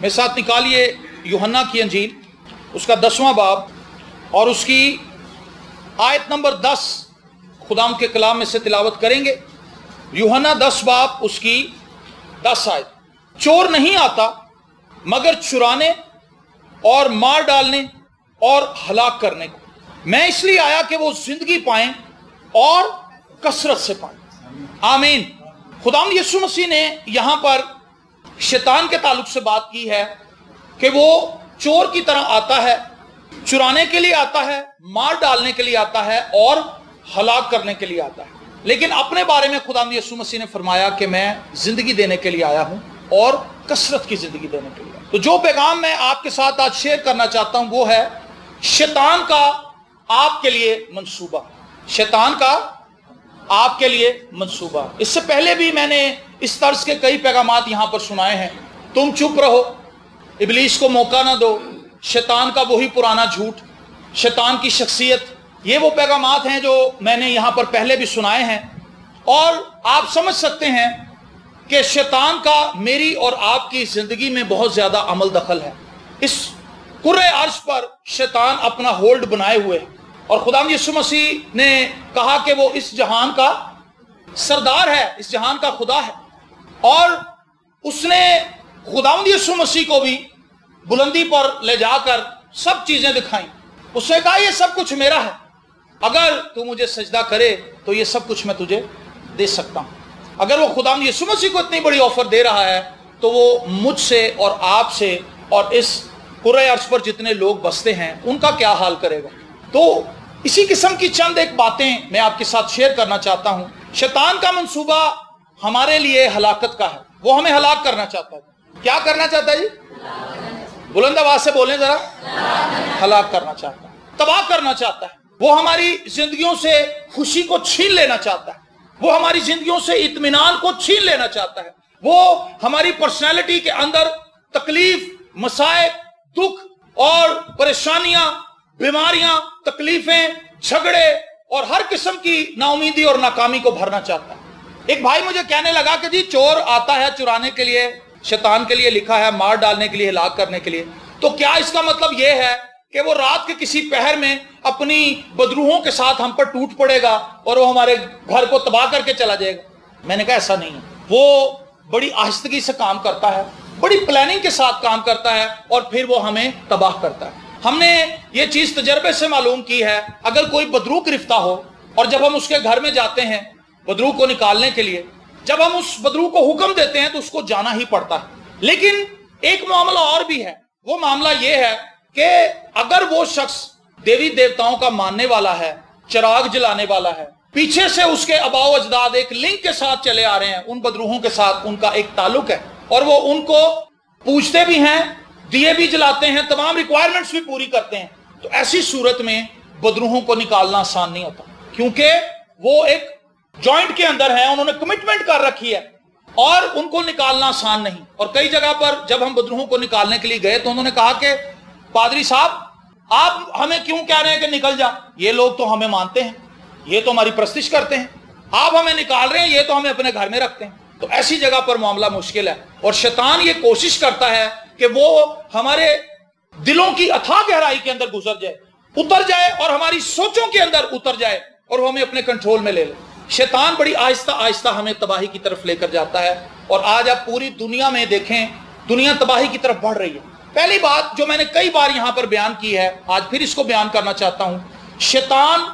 मेरे साथ निकालिए यूहन्ना की अंजील, उसका 10वां बाब और उसकी आयत नंबर 10 खुदाम के कलाम में से तिलावत करेंगे। यूहन्ना 10 बाब उसकी 10 आयत। चोर नहीं आता मगर चुराने और मार डालने और हलाक करने को, मैं इसलिए आया कि वो जिंदगी पाएं और कसरत से पाएं। आमीन। खुदाम यीशु मसीह ने यहां पर शैतान के ताल्लुक से बात की है कि वो चोर की तरह आता है, चुराने के लिए आता है, मार डालने के लिए आता है और हलाक करने के लिए आता है। लेकिन अपने बारे में खुदाम यीशु मसीह ने फरमाया कि मैं जिंदगी देने के लिए आया हूं और कसरत की जिंदगी देने के लिए। तो जो पैगाम मैं आपके साथ आज शेयर करना चाहता हूं वो है शैतान का आपके लिए मंसूबा। शैतान का आपके लिए मंसूबा। इससे पहले भी मैंने इस तर्ज के कई पैगामात यहां पर सुनाए हैं। तुम चुप रहो, इब्लीस को मौका ना दो, शैतान का वही पुराना झूठ, शैतान की शख्सियत, ये वो पैगामात हैं जो मैंने यहां पर पहले भी सुनाए हैं। और आप समझ सकते हैं कि शैतान का मेरी और आपकी जिंदगी में बहुत ज्यादा अमल दखल है। इस कुर्रे अर्श पर शैतान अपना होल्ड बनाए हुए है और खुदाम यीशु मसीह ने कहा कि वो इस जहान का सरदार है, इस जहान का खुदा है। और उसने खुदाम यीशु मसीह को भी बुलंदी पर ले जाकर सब चीजें दिखाई। उसने कहा ये सब कुछ मेरा है, अगर तू मुझे सजदा करे तो ये सब कुछ मैं तुझे दे सकता हूं। अगर वो खुदाम यीशु मसीह को इतनी बड़ी ऑफर दे रहा है तो वो मुझसे और आपसे और इस कुर्रे अर्श पर जितने लोग बसते हैं उनका क्या हाल करेगा। तो इसी किस्म की चंद एक बातें मैं आपके साथ शेयर करना चाहता हूं। शैतान का मंसूबा हमारे लिए हलाकत का है। वो हमें हलाक करना चाहता है। क्या करना चाहता है जी? बुलंद आवाज से बोलें जरा। हलाक करना चाहता है, तबाह करना चाहता है। वो हमारी जिंदगियों से खुशी को छीन लेना चाहता है। वो हमारी जिंदगियों से इत्मीनान को छीन लेना चाहता है। वो हमारी पर्सनैलिटी के अंदर तकलीफ, मसाइब, दुख और परेशानियां, बीमारियां, तकलीफें, झगड़े और हर किस्म की नाउमीदी और नाकामी को भरना चाहता है। एक भाई मुझे कहने लगा कि जी चोर आता है चुराने के लिए, शैतान के लिए लिखा है, मार डालने के लिए, हलाक करने के लिए, तो क्या इसका मतलब यह है कि वो रात के किसी पहर में अपनी बदरूहों के साथ हम पर टूट पड़ेगा और वो हमारे घर को तबाह करके चला जाएगा? मैंने कहा ऐसा नहीं है। वो बड़ी आहिस्तगी से काम करता है, बड़ी प्लानिंग के साथ काम करता है और फिर वो हमें तबाह करता है। हमने ये चीज तजर्बे से मालूम की है। अगर कोई बदरू गिरफ्तार हो और जब हम उसके घर में जाते हैं बदरू को निकालने के लिए, जब हम उस बदरू को हुक्म देते हैं तो उसको जाना ही पड़ता है। लेकिन एक मामला और भी है। वो मामला ये है कि अगर वो शख्स देवी देवताओं का मानने वाला है, चिराग जलाने वाला है, पीछे से उसके अबाओ अजदाद एक लिंक के साथ चले आ रहे हैं, उन बदरूहों के साथ उनका एक ताल्लुक है और वो उनको पूजते भी हैं, दिए भी जलाते हैं, तमाम रिक्वायरमेंट्स भी पूरी करते हैं, तो ऐसी सूरत में बदरूहों को निकालना आसान नहीं होता, क्योंकि वो एक जॉइंट के अंदर है, उन्होंने कमिटमेंट कर रखी है और उनको निकालना आसान नहीं। और कई जगह पर जब हम बदरूहों को निकालने के लिए गए तो उन्होंने कहा कि पादरी साहब आप हमें क्यों कह रहे हैं कि निकल जा, ये लोग तो हमें मानते हैं, ये तो हमारी प्रस्तिश करते हैं, आप हमें निकाल रहे हैं, ये तो हमें अपने घर में रखते हैं। तो ऐसी जगह पर मामला मुश्किल है और शैतान ये कोशिश करता है कि वो हमारे दिलों की अथाह गहराई के अंदर गुजर जाए, उतर जाए और हमारी सोचों के अंदर उतर जाए और वो हमें अपने कंट्रोल में ले ले। शैतान बड़ी आहिस्ता आहिस्ता हमें तबाही की तरफ लेकर जाता है और आज आप पूरी दुनिया में देखें, दुनिया तबाही की तरफ बढ़ रही है। पहली बात जो मैंने कई बार यहां पर बयान की है, आज फिर इसको बयान करना चाहता हूं। शैतान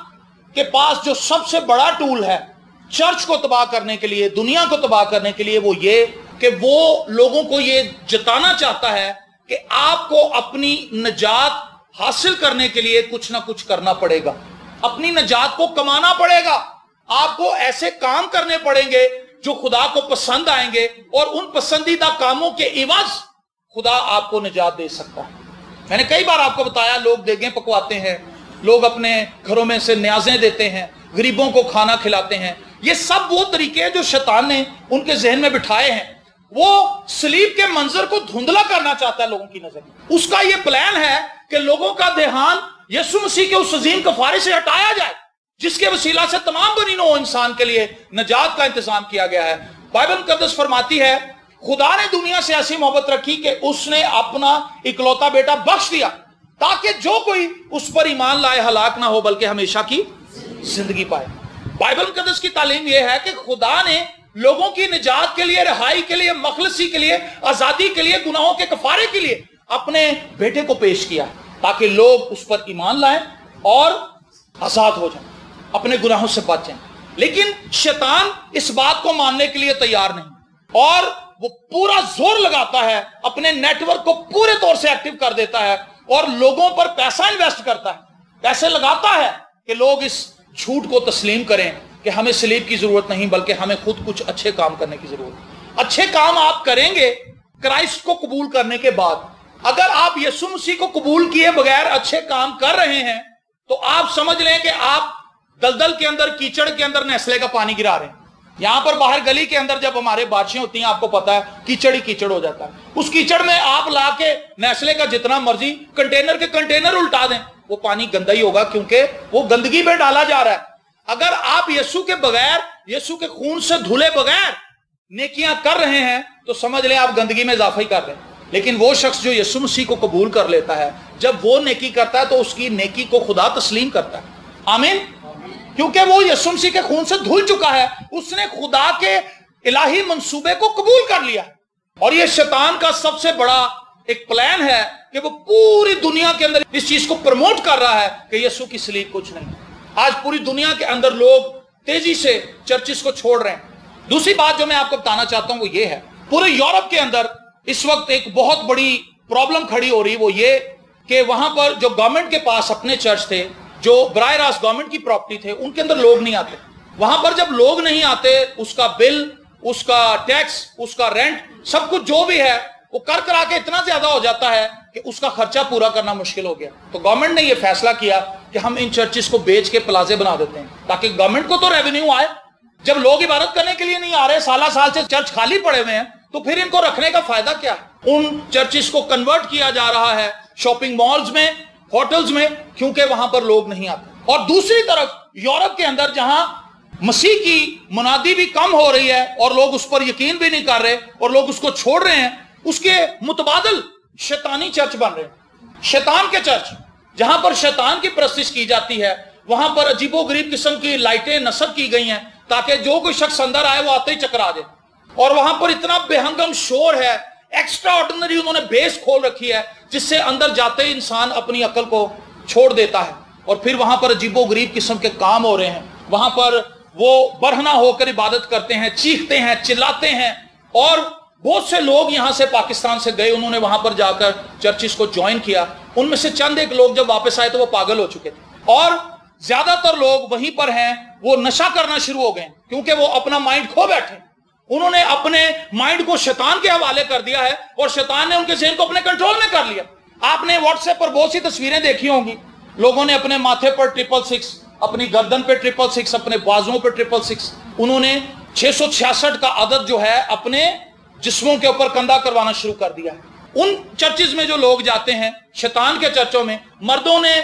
के पास जो सबसे बड़ा टूल है चर्च को तबाह करने के लिए, दुनिया को तबाह करने के लिए, वो ये कि वो लोगों को ये जताना चाहता है कि आपको अपनी निजात हासिल करने के लिए कुछ ना कुछ करना पड़ेगा, अपनी निजात को कमाना पड़ेगा, आपको ऐसे काम करने पड़ेंगे जो खुदा को पसंद आएंगे और उन पसंदीदा कामों के इवज खुदा आपको निजात दे सकता है। मैंने कई बार आपको बताया, लोग देगें पकवाते हैं, लोग अपने घरों में से न्याज़ें देते हैं, गरीबों को खाना खिलाते हैं। ये सब वो तरीके हैं जो शैतान ने उनके जहन में बिठाए हैं। वो सलीब के मंजर को धुंधला करना चाहता है लोगों की नजर में। उसका ये प्लान है कि लोगों का ध्यान यीशु मसीह के उस अजीम कफारे से हटाया जाए जिसके वसीला से तमाम बनी नौ इंसान के लिए नजात का इंतजाम किया गया है। बाइबल मुकद्दस फरमाती है खुदा ने दुनिया से ऐसी मोहब्बत रखी कि उसने अपना इकलौता बेटा बख्श दिया ताकि जो कोई उस पर ईमान लाए हलाक ना हो बल्कि हमेशा की जिंदगी पाए। बाइबल मुकद्दस की तालीम यह है कि खुदा ने लोगों की निजात के लिए, रिहाई के लिए, मखलसी के लिए, आजादी के लिए, गुनाहों के कफारे के लिए अपने बेटे को पेश किया ताकि लोग उस पर ईमान लाएं और आजाद हो जाएं, अपने गुनाहों से बच जाएं। लेकिन शैतान इस बात को मानने के लिए तैयार नहीं और वो पूरा जोर लगाता है, अपने नेटवर्क को पूरे तौर से एक्टिव कर देता है और लोगों पर पैसा इन्वेस्ट करता है, पैसे लगाता है कि लोग इस झूठ को तस्लीम करें कि हमें सलीब की जरूरत नहीं बल्कि हमें खुद कुछ अच्छे काम करने की जरूरत है। अच्छे काम आप करेंगे क्राइस्ट को कबूल करने के बाद। अगर आप यीशु मसीह को कबूल किए बगैर अच्छे काम कर रहे हैं तो आप समझ लें कि आप दलदल के अंदर, कीचड़ के अंदर नेस्ले का पानी गिरा रहे हैं। यहां पर बाहर गली के अंदर जब हमारे बारिशें होती हैं, आपको पता है, कीचड़ ही कीचड़ हो जाता है। उस कीचड़ में आप ला के नेस्ले का जितना मर्जी कंटेनर के कंटेनर उल्टा दें, वो पानी गंदा ही होगा क्योंकि वो गंदगी में डाला जा रहा है। अगर आप यीशु के बगैर, यीशु के खून से धुले बगैर नेकियां कर रहे हैं तो समझ लें आप गंदगी में इजाफा ही कर रहे हैं। लेकिन वो शख्स जो यीशु मसीह को कबूल कर लेता है, जब वो नेकी करता है तो उसकी नेकी को खुदा तस्लीम करता है। आमीन। क्योंकि वो यीशु मसीह के खून से धुल चुका है, उसने खुदा के इलाही मंसूबे को कबूल कर लिया। और ये शैतान का सबसे बड़ा एक प्लान है कि वो पूरी दुनिया के अंदर इस चीज को प्रमोट कर रहा है कि यीशु की सलीब कुछ नहीं। आज पूरी दुनिया के अंदर लोग तेजी से चर्चिस को छोड़ रहे हैं। दूसरी बात जो मैं आपको बताना चाहता हूं वो ये है, पूरे यूरोप के अंदर इस वक्त एक बहुत बड़ी प्रॉब्लम खड़ी हो रही, वो ये कि वहां पर जो गवर्नमेंट के पास अपने चर्च थे, जो बराह रास्त गवर्नमेंट की प्रॉपर्टी थे, उनके अंदर लोग नहीं आते। वहां पर जब लोग नहीं आते, उसका बिल, उसका टैक्स, उसका रेंट, सब कुछ जो भी है वो कर करा के इतना ज्यादा हो जाता है कि उसका खर्चा पूरा करना मुश्किल हो गया। तो गवर्नमेंट ने यह फैसला किया कि हम इन चर्चिस को बेच के प्लाजे बना देते हैं ताकि गवर्नमेंट को तो रेवेन्यू आए। जब लोग इबादत करने के लिए नहीं आ रहे, साल साल से चर्च खाली पड़े हुए हैं, तो फिर इनको रखने का फायदा क्या है। उन चर्चिस को कन्वर्ट किया जा रहा है शॉपिंग मॉल्स में, होटल्स में, क्योंकि वहां पर लोग नहीं आते। और दूसरी तरफ यूरोप के अंदर जहां मसीह की मुनादी भी कम हो रही है और लोग उस पर यकीन भी नहीं कर रहे और लोग उसको छोड़ रहे हैं, उसके मुतबादल शैतानी चर्च बन रहे हैं। शैतान के चर्च, जहां पर शैतान की प्रस्तिश की जाती है, वहां पर अजीबोगरीब किस्म की लाइटें नस्ब की गई हैं ताकि जो कोई शख्स अंदर आए वो आते ही चकरा जाए। और वहां पर इतना बेहंगम शोर है, एक्स्ट्रा ऑर्डिनरी उन्होंने बेस खोल रखी है जिससे अंदर जाते ही इंसान अपनी अकल को छोड़ देता है। और फिर वहां पर अजीबोगरीब किस्म के काम हो रहे हैं। वहां पर वो बरहना होकर इबादत करते हैं, चीखते हैं, चिल्लाते हैं। और बहुत से लोग यहां से पाकिस्तान से गए, उन्होंने वहां पर जाकर चर्चिस को ज्वाइन किया। उनमें से चंद एक लोग जब वापस आए तो वो पागल हो चुके थे और ज्यादातर लोग वहीं पर हैं, वो नशा करना शुरू हो गए क्योंकि वो अपना माइंड खो बैठे। उन्होंने अपने माइंड को शैतान के हवाले कर दिया है और शैतान ने उनके ज़हन को अपने कंट्रोल में कर लिया। आपने व्हाट्सएप पर बहुत सी तस्वीरें देखी होंगी, लोगों ने अपने माथे पर 666, अपनी गर्दन पे 666, अपने बाजुओं पे 666, उन्होंने 666 का अदद जो है अपने जिस्मों के ऊपर कंधा करवाना शुरू कर दिया है। उन चर्चिज में जो लोग जाते हैं, शैतान के चर्चों में, मर्दों ने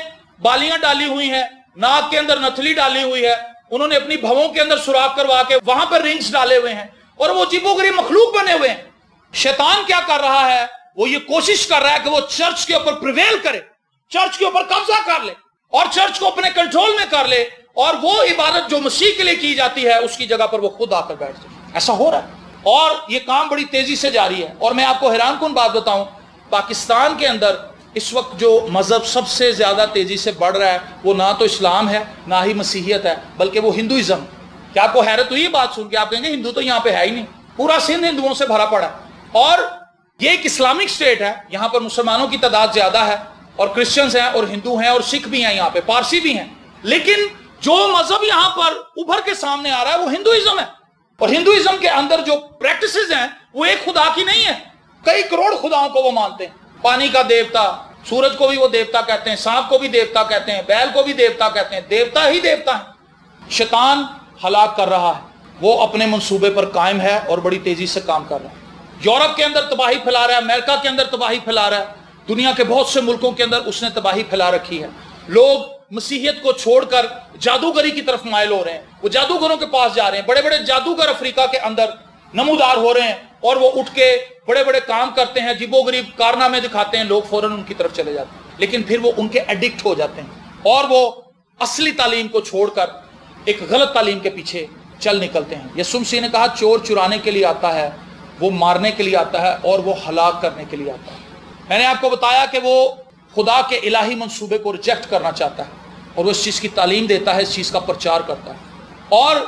बालियां डाली हुई हैं, नाक के अंदर नथली डाली हुई है, उन्होंने अपनी भवों के अंदर सुराख करवा के वहां पर रिंग्स डाले हुए हैं और वो अजीबोगरीब मखलूक बने हुए हैं। शैतान क्या कर रहा है, वो ये कोशिश कर रहा है कि वो चर्च के ऊपर प्रिवेल करे, चर्च के ऊपर कब्जा कर ले और चर्च को अपने कंट्रोल में कर ले और वो इबादत जो मसीह के लिए की जाती है उसकी जगह पर वो खुद आकर बैठ जाए। ऐसा हो रहा है और ये काम बड़ी तेजी से जारी है। और मैं आपको हैरान कुन बात बताऊं, पाकिस्तान के अंदर इस वक्त जो मजहब सबसे ज्यादा तेजी से बढ़ रहा है वो ना तो इस्लाम है ना ही मसीहियत है, बल्कि वो हिंदुइज्म। क्या आपको हैरत हुई बात सुन के? आप कहेंगे हिंदू तो यहाँ पे है ही नहीं, पूरा सिंध हिंदुओं से भरा पड़ा है और ये एक इस्लामिक स्टेट है। यहाँ पर मुसलमानों की तादाद ज्यादा है और क्रिश्चियंस हैं और हिंदू हैं और सिख भी हैं, यहाँ पे पारसी भी हैं। लेकिन जो मजहब यहाँ पर उभर के सामने आ रहा है वो हिंदुइज्म है। और हिंदुइज्म के अंदर जो प्रैक्टिसेस हैं वो एक खुदा की नहीं है, कई करोड़ खुदाओं को वो मानते हैं। पानी का देवता, सूरज को भी वो देवता कहते हैं, सांप को भी देवता कहते हैं, बैल को भी देवता कहते हैं, देवता ही देवता है। शैतान हलाक कर रहा है, वो अपने मंसूबे पर कायम है और बड़ी तेजी से काम कर रहा है। यूरोप के अंदर तबाही फैला रहा है, अमेरिका के अंदर तबाही फैला रहा है, दुनिया के बहुत से मुल्कों के अंदर उसने तबाही फैला रखी है। लोग मसीहियत को छोड़कर जादूगरी की तरफ माइल हो रहे हैं, वो जादूगरों के पास जा रहे हैं। बड़े बड़े जादूगर अफ्रीका के अंदर नमूदार हो रहे हैं और वो उठ के बड़े बड़े काम करते हैं, अजीबोगरीब कारनामे दिखाते हैं, लोग फौरन उनकी तरफ चले जाते हैं, लेकिन फिर वो उनके एडिक्ट हो जाते हैं और वो असली तालीम को छोड़कर एक गलत तालीम के पीछे चल निकलते हैं। यीशु मसीह ने कहा चोर चुराने के लिए आता है, वो मारने के लिए आता है और वो हलाक करने के लिए आता है। मैंने आपको बताया कि वो खुदा के इलाही मंसूबे को रिजेक्ट करना चाहता है और वो इस चीज़ की तालीम देता है, इस चीज़ का प्रचार करता है और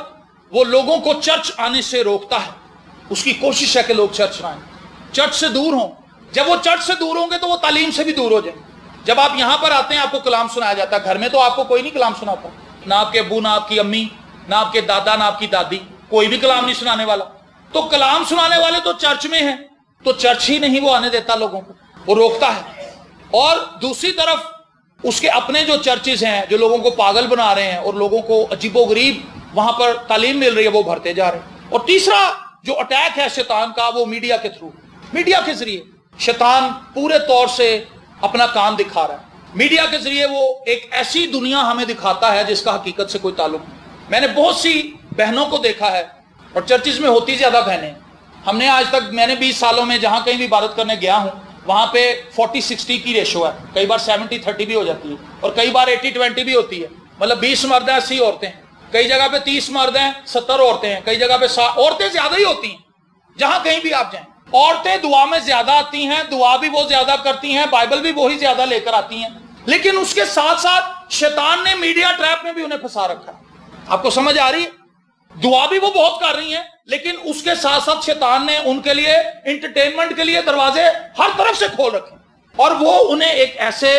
वो लोगों को चर्च आने से रोकता है। उसकी कोशिश है कि लोग चर्च ना आए, चर्च से दूर हों। जब वो चर्च से दूर होंगे तो वो तालीम से भी दूर हो जाएंगे। जब आप यहाँ पर आते हैं आपको कलाम सुनाया जाता है, घर में तो आपको कोई नहीं कलाम सुनाता, ना आपके अब्बू, ना आपकी अम्मी, ना आपके दादा, ना आपकी दादी, कोई भी कलाम नहीं सुनाने वाला। तो कलाम सुनाने वाले तो चर्च में हैं, तो चर्च ही नहीं वो आने देता लोगों को, वो रोकता है। और दूसरी तरफ उसके अपने जो चर्चेज हैं जो लोगों को पागल बना रहे हैं और लोगों को अजीबोगरीब वहां पर तालीम मिल रही है, वो भरते जा रहे हैं। और तीसरा जो अटैक है शैतान का, वो मीडिया के थ्रू, मीडिया के जरिए शैतान पूरे तौर से अपना काम दिखा रहा है। मीडिया के जरिए वो एक ऐसी दुनिया हमें दिखाता है जिसका हकीकत से कोई ताल्लुक नहीं। मैंने बहुत सी बहनों को देखा है और चर्चिज में होती ज्यादा बहनें। हमने आज तक, मैंने 20 सालों में जहां कहीं भी इबादत करने गया हूं वहां पे 40-60 की रेशो है, कई बार 70-30 भी हो जाती है और कई बार 80-20 भी होती है। मतलब 20 मर्द हैं 80 औरतें हैं, कई जगह पे 30 मर्द हैं 70 औरतें हैं, कई जगह पे औरतें ज्यादा ही होती हैं। जहां कहीं भी आप जाएं, औरतें दुआ में ज्यादा आती हैं, दुआ भी वो ज्यादा करती हैं, बाइबल भी वही ज्यादा लेकर आती हैं, लेकिन उसके साथ साथ शैतान ने मीडिया ट्रैप में भी उन्हें फंसा रखा है। आपको समझ आ रही है? दुआ भी वो बहुत कर रही हैं, लेकिन उसके साथ साथ शैतान ने उनके लिए एंटरटेनमेंट के लिए दरवाजे हर तरफ से खोल रखे और वो उन्हें एक ऐसे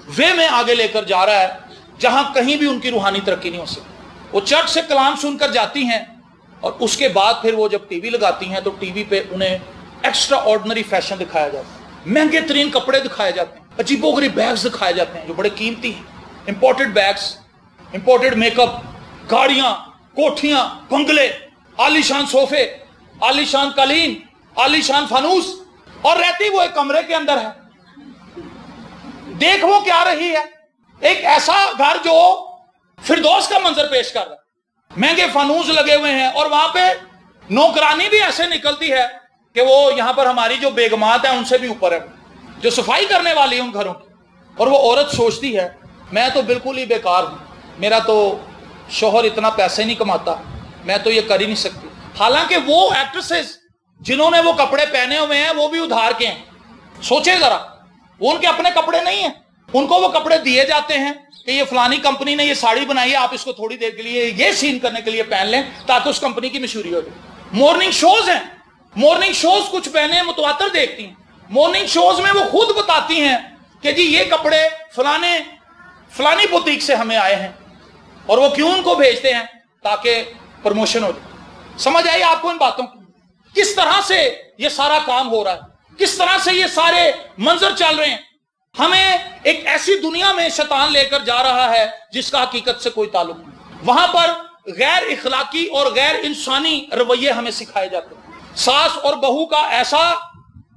वे में आगे लेकर जा रहा है जहां कहीं भी उनकी रूहानी तरक्की नहीं हो सकती। वो चर्च से कलाम सुनकर जाती हैं और उसके बाद फिर वो जब टीवी लगाती हैं तो टीवी पे उन्हें एक्स्ट्रा ऑर्डिनरी फैशन दिखाया जाता है, महंगे तरीन कपड़े दिखाए जाते हैं, अजीबोगरीब बैग्स दिखाए जाते हैं जो बड़े कीमती हैं, इंपोर्टेड बैग्स, इंपोर्टेड मेकअप, गाड़ियां, कोठियां, बंगले, आलीशान सोफे, आलीशान कालीन, आलीशान फानूस, और रहती वो एक कमरे के अंदर है। देख वो क्या रही है, एक ऐसा घर जो फिरदौस का मंजर पेश कर रहा है, महंगे फानूस लगे हुए हैं और वहां पे नौकरानी भी ऐसे निकलती है कि वो यहां पर हमारी जो बेगमात है उनसे भी ऊपर है, जो सफाई करने वाली है उन घरों की। और वो औरत सोचती है मैं तो बिल्कुल ही बेकार हूं, मेरा तो शोहर इतना पैसे नहीं कमाता, मैं तो ये कर ही नहीं सकती। हालांकि वो एक्ट्रेसेस जिन्होंने वो कपड़े पहने हुए हैं वो भी उधार के हैं। सोचे जरा, वो उनके अपने कपड़े नहीं है, उनको वो कपड़े दिए जाते हैं कि ये फलानी कंपनी ने ये साड़ी बनाई है, आप इसको थोड़ी देर के लिए ये सीन करने के लिए पहन लें ताकि उस कंपनी की मशहूरी हो जाए। मॉर्निंग शोज हैं, मॉर्निंग शोज कुछ बहनें मुतवातर देखती हैं, मॉर्निंग शोज में वो खुद बताती हैं कि जी ये कपड़े फलानी बुटीक से हमें आए हैं, और वो क्यों उनको भेजते हैं ताकि प्रमोशन हो जाए। समझ आई आपको इन बातों की? किस तरह से ये सारा काम हो रहा है, किस तरह से ये सारे मंजर चल रहे हैं। हमें एक ऐसी दुनिया में शैतान लेकर जा रहा है जिसका हकीकत से कोई ताल्लुक नहीं। वहां पर गैर इखलाकी और गैर इंसानी रवैये हमें सिखाए जाते हैं। सास और बहू का ऐसा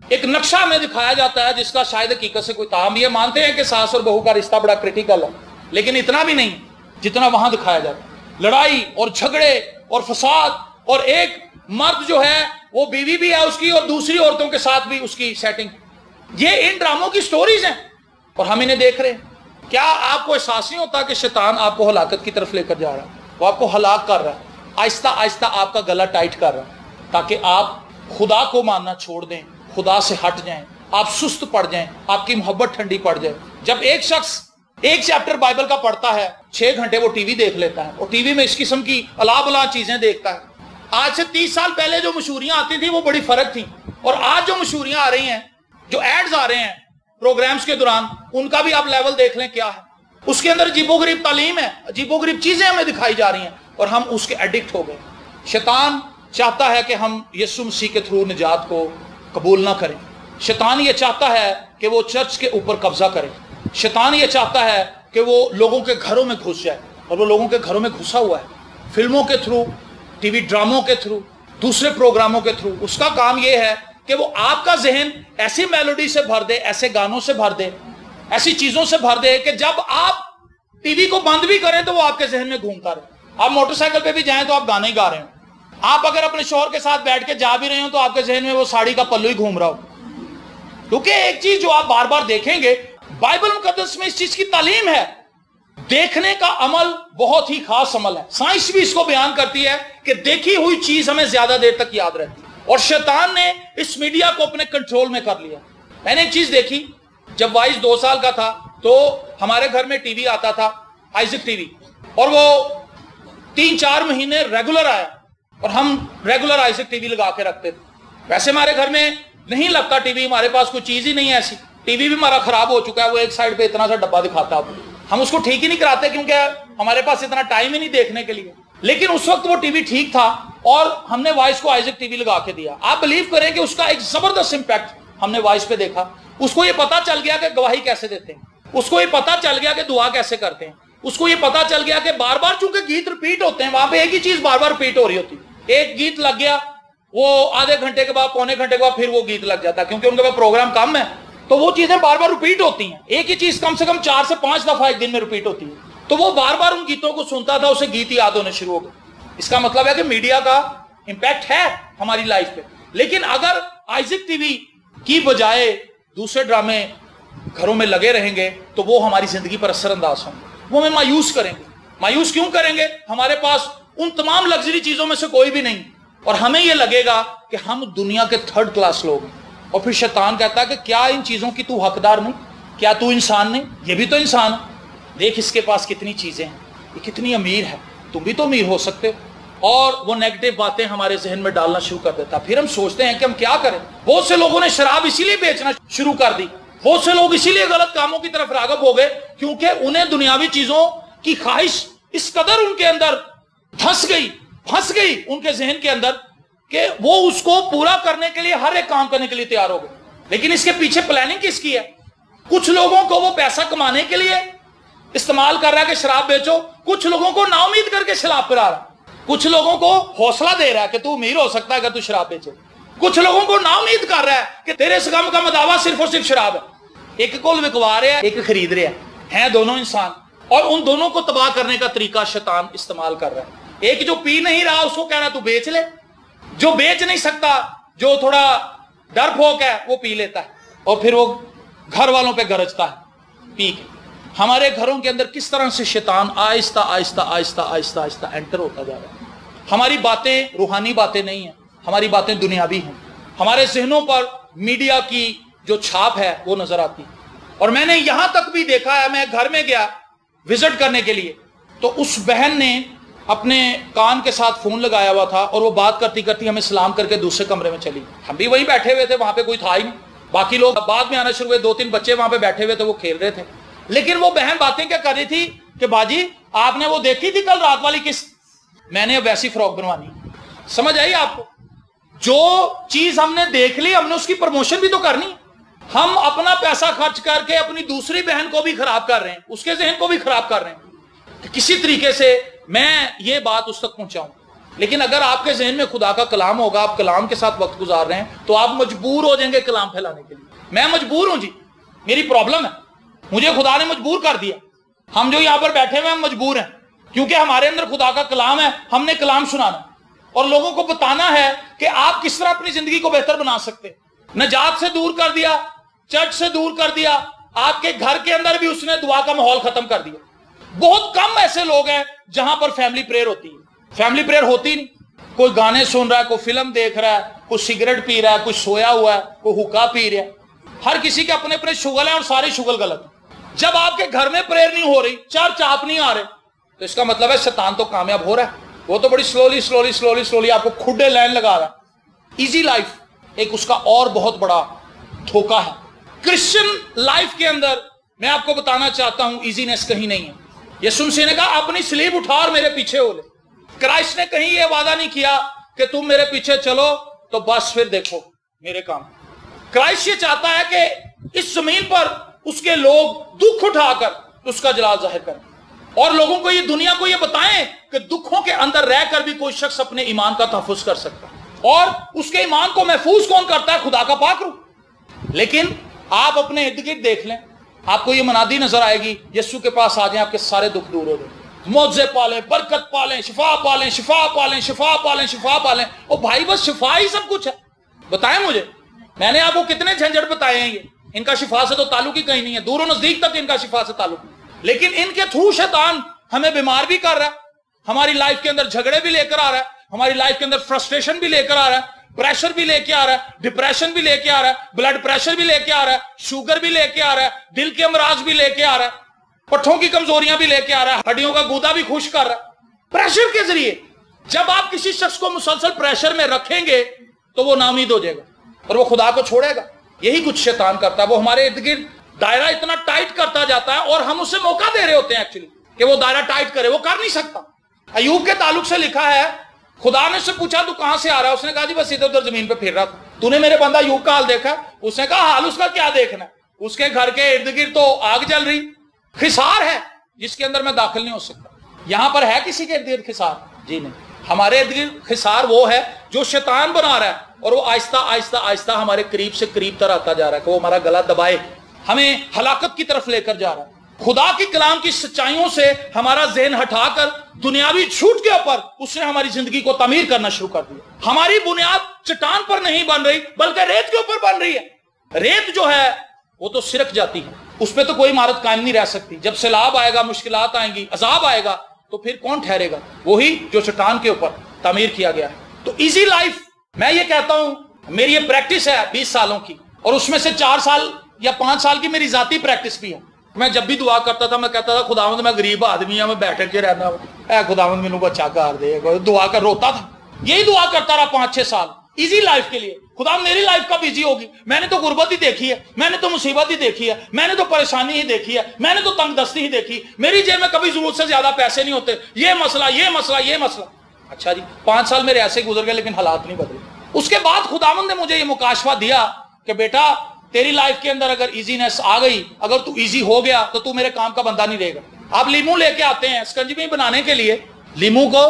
एक नक्शा हमें दिखाया जाता है जिसका शायद हकीकत से कोई हम ये मानते हैं कि सास और बहू का रिश्ता बड़ा क्रिटिकल है, लेकिन इतना भी नहीं जितना वहां दिखाया जाता है। लड़ाई और झगड़े और फसाद, और एक मर्द जो है वो बीवी भी है उसकी और दूसरी औरतों के साथ भी उसकी सेटिंग। ये इन ड्रामों की स्टोरीज हैं और हम इन्हें देख रहे हैं। क्या आपको एहसास नहीं होता कि शैतान आपको हलाकत की तरफ लेकर जा रहा है? वो आपको हलाक कर रहा है, आहिस्ता आहिस्ता आपका गला टाइट कर रहा है ताकि आप खुदा को मानना छोड़ दें, खुदा से हट जाएं, आप सुस्त पड़ जाएं, आपकी मोहब्बत ठंडी पड़ जाए। जब एक शख्स एक चैप्टर बाइबल का पढ़ता है, 6 घंटे वो टीवी देख लेता है और टीवी में इस किस्म की अलाबला चीजें देखता है। आज से 30 साल पहले जो मशहूरियां आती थी वो बड़ी फर्क थी, और आज जो मशहूरियां आ रही हैं, जो एड्स आ रहे हैं प्रोग्राम्स के दौरान, उनका भी आप लेवल देख लें क्या है। उसके अंदर अजीबोगरीब तालीम है, अजीबोगरीब चीजें हमें दिखाई जा रही हैं और हम उसके एडिक्ट हो गए। शैतान चाहता है कि हम यीशु मसीह के थ्रू निजात को कबूल ना करें। शैतान ये चाहता है कि वो चर्च के ऊपर कब्जा करे। शैतान ये चाहता है कि वो लोगों के घरों में घुस जाए, और वो लोगों के घरों में घुसा हुआ है फिल्मों के थ्रू, टीवी ड्रामों के थ्रू, दूसरे प्रोग्रामों के थ्रू। उसका काम यह है कि वो आपका जहन ऐसी मेलोडी से भर दे, ऐसे गानों से भर दे, ऐसी चीजों से भर दे कि जब आप टीवी को बंद भी करें तो वो आपके जहन में घूमता रहे। आप मोटरसाइकिल पे भी जाएं तो आप गाने गा रहे हो, آپ اگر اپنے شوہر کے ساتھ بیٹھ کے جا بھی رہے ہو تو آپ کے ذہن میں وہ ساڑی کا پلو ہی گھوم رہا ہو، کیونکہ ایک چیز جو آپ بار بار دیکھیں گے بائبل مقدس میں اس چیز کی تعلیم ہے، دیکھنے کا عمل بہت ہی خاص عمل ہے۔ سائنس بھی اس کو بیان کرتی ہے کہ دیکھی ہوئی چیز ہمیں زیادہ دیر تک یاد رہتی ہے، اور شیطان نے اس میڈیا کو اپنے کنٹرول میں کر لیا۔ میں نے ایک چیز دیکھی، جب وائس 2 سال کا تھا تو ہمارے گھر میں ٹی وی آتا تھا، آئزک ٹی وی، اور وہ 3-4 مہینے ریگولر آیا، اور ہم ریگولر آئزک ٹی وی لگا کے رکھتے تھے۔ ویسے ہمارے گھر میں نہیں لگتا ٹی وی، ہمارے پاس کوئی چیز ہی نہیں ہے ایسی، ٹی وی بھی ہمارا خراب ہو چکا ہے، وہ ایک سائڈ پہ اتنا سا ڈبہ دکھاتا ہے، ہم اس کو ٹھیک ہی نہیں کراتے کیونکہ ہمارے پاس اتنا ٹائم ہی نہیں دیکھنے کے لیے۔ لیکن اس وقت وہ ٹی وی ٹھیک تھا اور ہم نے وائس کو آئزک ٹی وی لگا کے دیا۔ آپ بلیو کریں کہ اس کا ایک زبردست امپیکٹ ہم نے وائس پہ دیکھا۔ اس کو یہ پتا چل گیا کہ گواہی کیسے دیتے ہیں، اس کو یہ پتا چل گیا کہ دعا کیسے کرتے ہیں، اس کو یہ پتا چل گیا کہ بار بار چونکہ گیت ریپیٹ ہوتے ہیں، وہاں پہ ایک ہی چیز بار بار ریپیٹ ہو رہی ہوتی ہے۔ ایک گیت لگ گیا، وہ آدھے گھنٹے کے بعد، پونے گھنٹے کے بعد پھر وہ گیت لگ جاتا ہے، کیونکہ ان کے پاس پروگرام کم ہے، تو وہ چیزیں بار بار ریپیٹ ہوتی ہیں۔ ایک ہی چیز کم سے کم 4 سے 5 دفعہ ایک دن میں ریپیٹ ہوتی ہے، تو وہ بار بار ان گیتوں کو سنتا تھا، اسے گیت یاد ہونے شروع ہو گئے۔ اس کا مطلب ہے کہ میڈیا کا امپیکٹ ہے ہماری لائف پہ، لیکن اگر آئزک ٹی وی کی بجائے دوسرے ڈرامے گھروں میں لگے رہیں گے تو وہ ہماری زندگی پر اثر انداز ہوں گے، وہ ہمیں مایوس کریں گے۔ مایوس کیوں کریں گے؟ ہمارے پاس ان تمام لگژری چیزوں میں سے کوئی بھی نہیں، اور ہمیں یہ لگے گا کہ ہم دنیا کے 3rd کلاس لوگ ہیں۔ اور پھر شیطان کہتا ہے کہ کیا ان چیزوں کی تو حقدار نہیں؟ کیا تو انسان نہیں؟ یہ بھی تو انسان ہے، دیکھ اس کے پاس کتنی چیزیں ہیں، یہ کتنی امیر ہے، تم بھی تو امیر ہو سکتے ہو۔ اور وہ نیگیٹو باتیں ہمارے ذہن میں ڈالنا شروع کر دیتا۔ پھر ہم سوچتے ہیں کہ ہم کیا کریں۔ بہت سے لوگوں نے شراب اسی لیے بیچنا شروع کر دی، بہت سے لوگ اسی لیے غلط کاموں کی طرف راغب ہو گئے کیونکہ انہیں دنیاوی چیزوں کی خواہش اس قدر ان کے اندر پھنس گئی ان کے ذہن کے اندر کہ وہ اس کو پورا کرنے کے لیے ہر ایک کام کرنے کے لیے تیار ہو گئے۔ لیکن اس کے پیچھے پلاننگ کس کی ہے؟ کچھ لوگوں کو وہ پیسہ کمانے کے لیے استعمال کر رہا ہے کہ شراب بیچو، کچھ لوگوں کو نا امید کر کے شراب پلا رہا ہے، کچھ لوگوں کو حوصلہ دے رہا ہے کہ تو امیر ہو سکتا ہے اگر تو شراب بیچے، کچھ لوگوں کو نا امید کر رہا ہے کہ تیرے اس غم کا مداوا صرف اور صرف شراب ہے۔ ایک کو بکوا رہے ہیں، ایک خرید رہے ہیں دونوں انسان، اور ان دونوں کو تباہ کرنے کا طریقہ شیطان استعمال کر رہا ہے۔ ایک جو پی نہیں رہا اس کو کہہ رہا تو بیچ لے، جو بیچ نہیں سکتا، جو تھوڑا ڈر پھوک ہے، وہ پی لیتا ہے اور پھر وہ گھر والوں پہ گرجتا ہے پی کے۔ ہمارے گھروں کے اندر کس طرح سے شیطان آہستہ آہستہ آہستہ آہستہ آہستہ انٹر ہوتا جا رہا ہے۔ ہماری باتیں روحانی باتیں نہیں ہیں، ہماری باتیں دنیاوی ہیں۔ ہمارے ذہنوں پر میڈیا کی جو چھاپ ہے وہ نظر آتی ہے۔ اور میں نے یہاں تک بھی دیکھا ہے، میں گھر میں گیا وزٹ کرنے کے لیے تو اس بہن نے اپنے کان کے ساتھ فون لگایا ہوا تھا اور وہ بات کرتی کرتی ہمیں سلام کر کے دوسرے کمرے میں چلی۔ ہم بھی وہیں بیٹھے ہوئے تھے، وہاں پہ کوئی تھا ہی نہیں، باقی لوگ بعد میں آنا شروع ہوئے، 2-3 بچے وہاں پہ بیٹھے ہوئے تھے، وہ کھیل رہے تھے۔ لیکن وہ بہن باتیں کیا کر رہی تھی کہ باجی آپ نے وہ دیکھی تھی کل رات والی قسط، میں نے اب ویسی فراک بنوانی۔ سمجھ آئی آپ کو؟ جو چیز ہم نے دیکھ لی، ہم نے اس کی پروموشن بھی تو کرنی۔ ہم اپنا پیسہ خرچ کر کے اپنی دوسری بہن کو بھی خراب کر رہے ہیں، اس کے ذہن کو بھی خراب کر رہے ہیں کہ کسی طریقے سے میں یہ بات اس تک پہنچاؤں۔ لیکن اگر آپ کے ذہن میں خدا کا کلام ہوگا، آپ کلام کے ساتھ وقت گزار رہے ہیں، تو آپ مجبور ہو جائیں گے کلام پھیلانے کے لیے۔ میں مجبور ہوں جی، میری پرابلم ہے، مجھے خدا نے مجبور کر دیا۔ ہم جو یہاں پر بیٹھے ہوئے ہم مجبور ہیں کیونکہ ہمارے اندر خدا کا کلام ہے، ہم نے کلام سنانا اور لوگوں کو بتانا ہے کہ آپ کس طرح اپنی زندگی کو بہتر بنا سکتے۔ نجات سے دور کر دیا، چرچ سے دور کر دیا، آپ کے گھر کے اندر بھی اس نے دعا کا ماحول ختم کر دیا۔ بہت کم ایسے لوگ ہیں جہاں پر فیملی پریئر ہوتی ہے۔ فیملی پریئر ہوتی نہیں، کوئی گانے سن رہا ہے، کوئی فلم دیکھ رہا ہے، کوئی سگریٹ پی رہا ہے، کوئی سویا ہوا ہے، کوئی حقہ پی رہا ہے۔ ہر کسی کے اپنے اپنے شغل ہیں اور سارے شغل غلط ہیں۔ جب آپ کے گھر میں پریئر نہیں ہو رہی، چرچ آپ نہیں آ رہے، تو اس کا مطلب ہے شیطان تو کامیاب ہو رہا ہے، وہ تو بڑی سلولی آپ کو کھڈے لائن لگا رہا ہے۔ ایزی لائف ایک اس کا اور بہت بڑا دھوکہ ہے۔ کرسچن لائف کے اندر میں آپ کو بتانا چاہتا ہوں ایزینس کہیں نہیں ہے۔ یسوع مسیح نے کہا اپنی صلیب اٹھا اور میرے پیچھے ہو لے۔ کرائسٹ نے کہیں یہ وعدہ نہیں کیا کہ تم میرے پیچھے چلو تو بس پھر دیکھو میرے کام۔ کرائسٹ یہ چاہتا ہے کہ اس زمین پر اس کے لوگ دکھ اٹھا کر اس کا جلال ظاہر کریں اور لوگوں کو یہ دنیا کو یہ بتائیں کہ دکھوں کے اندر رہ کر بھی کوئی شخص اپنے ایمان کا تحفظ کر سکتا ہے، اور اس کے ایمان کو محفوظ کون کرتا ہے؟ خدا کا پاک روح۔ لیکن آپ اپنے ارد گرد دیکھ لیں، آپ کو یہ منادی نظر آئے گی، یسوع کے پاس آ جائیں آپ کے سارے دکھ دور ہو جائیں۔ मौजे पालें, बरकत पालें, शिफा पालें, शिफा पालें, शिफा पालें, शिफा पालें। ओ भाई बस शिफा ही सब कुछ है। बताएं मुझे, मैंने आपको कितने झंझट बताए हैं। ये इनका शिफा से तो ताल्लुक ही कहीं नहीं है, दूर नजदीक तक इनका शिफा से ताल्लुक नहीं। लेकिन इनके थ्रू शैतान हमें बीमार भी कर रहा है, हमारी लाइफ के अंदर झगड़े भी लेकर आ रहा है, हमारी लाइफ के अंदर फ्रस्ट्रेशन भी लेकर आ रहा है, प्रेशर भी लेके आ रहा है, डिप्रेशन भी लेके आ रहा है, ब्लड प्रेशर भी लेके आ रहा है, शुगर भी लेके आ रहा है, दिल के अमराज भी लेके आ रहा है, पट्ठों की कमजोरियां भी लेके आ रहा है, हड्डियों का गूदा भी खुश कर रहा है प्रेशर के जरिए। जब आप किसी शख्स को मुसलसल प्रेशर में रखेंगे तो वो नाउमीद हो जाएगा और वो खुदा को छोड़ेगा। यही कुछ शैतान करता है, वो हमारे इर्द गिर्द दायरा इतना टाइट करता जाता है और हम उसे मौका दे रहे होते हैं एक्चुअली कि वो दायरा टाइट करे, वो कर नहीं सकता। अयूब के ताल्लुक से लिखा है, खुदा ने उससे पूछा तू कहां से आ रहा है, उसने कहा जी बस इधर उधर जमीन पे फिर रहा था। तूने मेरे बंदा अयूब का हाल देखा? उसने कहा हाल उसका क्या देखना है, उसके घर के इर्द गिर्द तो आग जल रही, खिसार है जिसके अंदर मैं दाखिल नहीं हो सकता। यहां पर है किसी के इर्द गिर्द खिसार? जी नहीं। हमारे इर्द गिर्द खिसार वो है जो शैतान बना रहा है और वो आहिस्ता आहिस्ता आहिस्ता हमारे करीब से करीब तर आता जा रहा है कि वो हमारा गला दबाए, हमें हलाकत की तरफ लेकर जा रहा है। खुदा की कलाम की सच्चाइयों से हमारा ज़हन हटाकर दुनियावी झूठ के ऊपर उसने हमारी जिंदगी को तामीर करना शुरू कर दिया। हमारी बुनियाद चट्टान पर नहीं बन रही बल्कि रेत के ऊपर बन रही है। रेत जो है वो तो सिरक जाती है, उस पर तो कोई इमारत कायम नहीं रह सकती। जब सैलाब आएगा, मुश्किलात आएंगी, अजाब आएगा, तो फिर कौन ठहरेगा? वही जो चट्टान के ऊपर तामीर किया गया है। तो इजी लाइफ, मैं ये कहता हूं, मेरी ये प्रैक्टिस है 20 सालों की और उसमें से 4 साल या 5 साल की मेरी जाती प्रैक्टिस भी है। मैं जब भी दुआ करता था मैं कहता था खुदावंद मैं गरीब आदमी हूं, मैं बैठक के रहना है, खुदावंद मैनू बच्चा कर दे, दुआ कर रोता था। यही दुआ करता रहा 5-6 साल इजी लाइफ के लिए। खुदा मेरी लाइफ कब इजी होगी? मैंने तो गुर्बत ही देखी है, मैंने तो मुसीबत ही देखी है, मैंने तो परेशानी ही देखी है, मैंने तो तंगदस्ती ही देखी, मेरी जेब में कभी जरूरत से ज्यादा पैसे नहीं होते, ये मसला ये मसला ये मसला। अच्छा जी, 5 साल मेरे ऐसे गुजर गए लेकिन हालात नहीं बदले। उसके बाद खुदावंद ने मुझे ये मुकाशफा दिया कि बेटा तेरी लाइफ के अंदर अगर इजीनेस आ गई, अगर तू इजी हो गया तो तू मेरे काम का बंदा नहीं रहेगा। आप लीमू लेके आते हैं स्कंजवी बनाने के लिए, लीमू को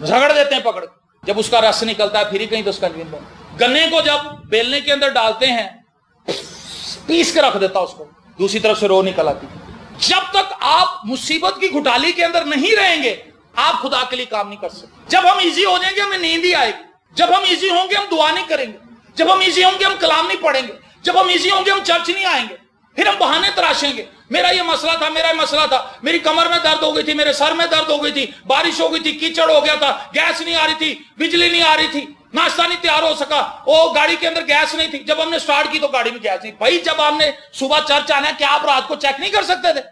रगड़ देते हैं पकड़, जब उसका रस निकलता है फिर ही कहीं तो स्कंजवी बन। गन्ने को जब बेलने के अंदर डालते हैं, पीस के रख देता उसको, दूसरी तरफ से रो निकल आती। जब तक आप मुसीबत की घुटाली के अंदर नहीं रहेंगे आप खुदा के लिए काम नहीं कर सकते। जब हम इजी हो जाएंगे हमें नींद ही आएगी, जब हम इजी होंगे हम दुआ नहीं करेंगे, जब हम इजी होंगे हम कलाम नहीं पढ़ेंगे, जब हम इजी होंगे हम चर्च नहीं आएंगे, फिर हम बहाने तराशेंगे। मेरा ये मसला था, मेरा मसला था, मेरी कमर में दर्द हो गई थी, मेरे सर में दर्द हो गई थी, बारिश हो गई थी, कीचड़ हो गया था, गैस नहीं आ रही थी, बिजली नहीं आ रही थी, नाश्ता नहीं तैयार हो सका, ओ गाड़ी के अंदर गैस नहीं थी। जब हमने स्टार्ट की तो गाड़ी में गैस नहीं। भाई जब हमने सुबह चर्च आना है, क्या आप रात को चेक नहीं कर सकते थे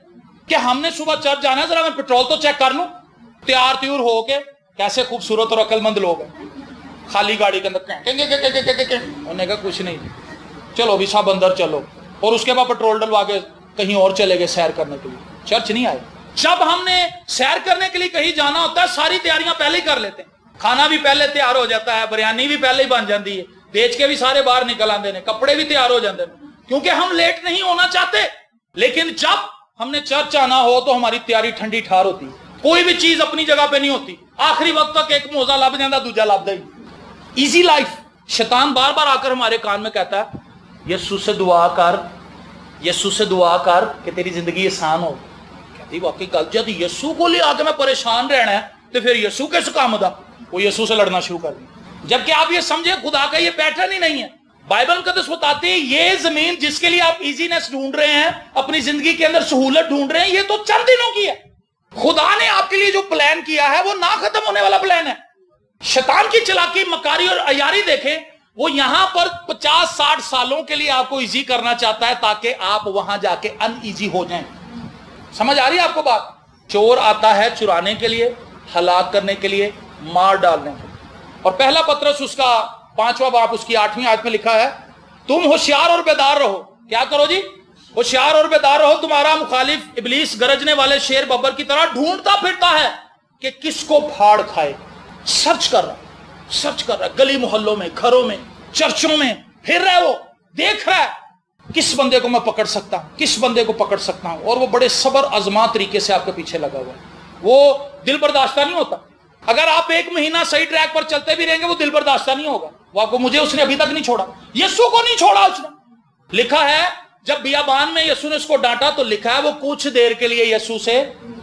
कि हमने सुबह चर्च जाना है, जरा मैं पेट्रोल तो चेक कर लूं। तैयार त्यूर हो के कैसे खूबसूरत और अक्लमंद लोग हैं, खाली गाड़ी के अंदर होने का कुछ नहीं, चलो भी सब अंदर चलो, और उसके बाद पेट्रोल डलवा के कहीं और चले गए सैर करने के लिए, चर्च नहीं आए। जब हमने सैर करने के लिए कहीं जाना होता है सारी तैयारियां पहले ही कर लेते हैं, खाना भी पहले तैयार हो जाता है, बिरयानी भी पहले ही बन जाती है, बेच के भी सारे बाहर निकल आते हैं, कपड़े भी तैयार हो जाते हैं, क्योंकि हम लेट नहीं होना चाहते। लेकिन जब हमने चर्च आना हो तो हमारी तैयारी ठंडी ठार होती है, कोई भी चीज अपनी जगह पे नहीं होती, आखिरी वक्त तक एक मोजा लब जाता दूजा लभदा ही। Easy life. शैतान बार बार आकर हमारे कान में कहता है यीशु से दुआ कर, यीशु से दुआ कर कि तेरी जिंदगी आसान हो। कहती वाकई गल, जब यीशु को ले आके मैं परेशान रहना है तो फिर यीशु किस काम दा? वो यीशु से लड़ना शुरू कर दिया। जबकि आप ये समझे खुदा का ये पैटर्न ही नहीं है। बाइबल मुकद्दस बताते हैं ये जमीन जिसके लिए आप इजीनेस ढूंढ रहे हैं, अपनी जिंदगी के अंदर सहूलत ढूंढ रहे हैं, ये तो चंद दिनों की है। खुदा ने आपके लिए जो प्लान किया है वो ना खत्म होने वाला प्लान है। शैतान की चालाकी, मकारी और अयारी देखें, वो यहां पर 50-60 सालों के लिए आपको इजी करना चाहता है ताकि आप वहां जाके अनइजी हो जाएं। समझ आ रही है आपको बात? चोर आता है चुराने के लिए, हलाक करने के लिए, मार डालने के लिए। और पहला पत्रस उसका 5वां बाब उसकी 8वीं आयत में लिखा है, तुम होशियार और बेदार रहो। क्या करो जी? होशियार और बेदार रहो। तुम्हारा मुखालिफ इब्लीस गरजने वाले शेर बब्बर की तरह ढूंढता फिरता है कि किसको फाड़ खाए। सर्च कर रहा है, गली मोहल्लों में, घरों में, चर्चों में फिर रहा है, वो देख रहा है किस बंदे को मैं पकड़ सकता हूं, किस बंदे को पकड़ सकता हूं। और वो बड़े सबर आजमा तरीके से आपके पीछे लगा हुआ है। वो दिल बर्दाश्ता नहीं होता। अगर आप 1 महीना सही ट्रैक पर चलते भी रहेंगे वो दिल बर्दाश्ता नहीं होगा। वो आपको, मुझे उसने अभी तक नहीं छोड़ा, यीशु को नहीं छोड़ा उसने। लिखा है जब बियाबान में यीशु ने उसको डांटा तो लिखा है वो कुछ देर के लिए यीशु से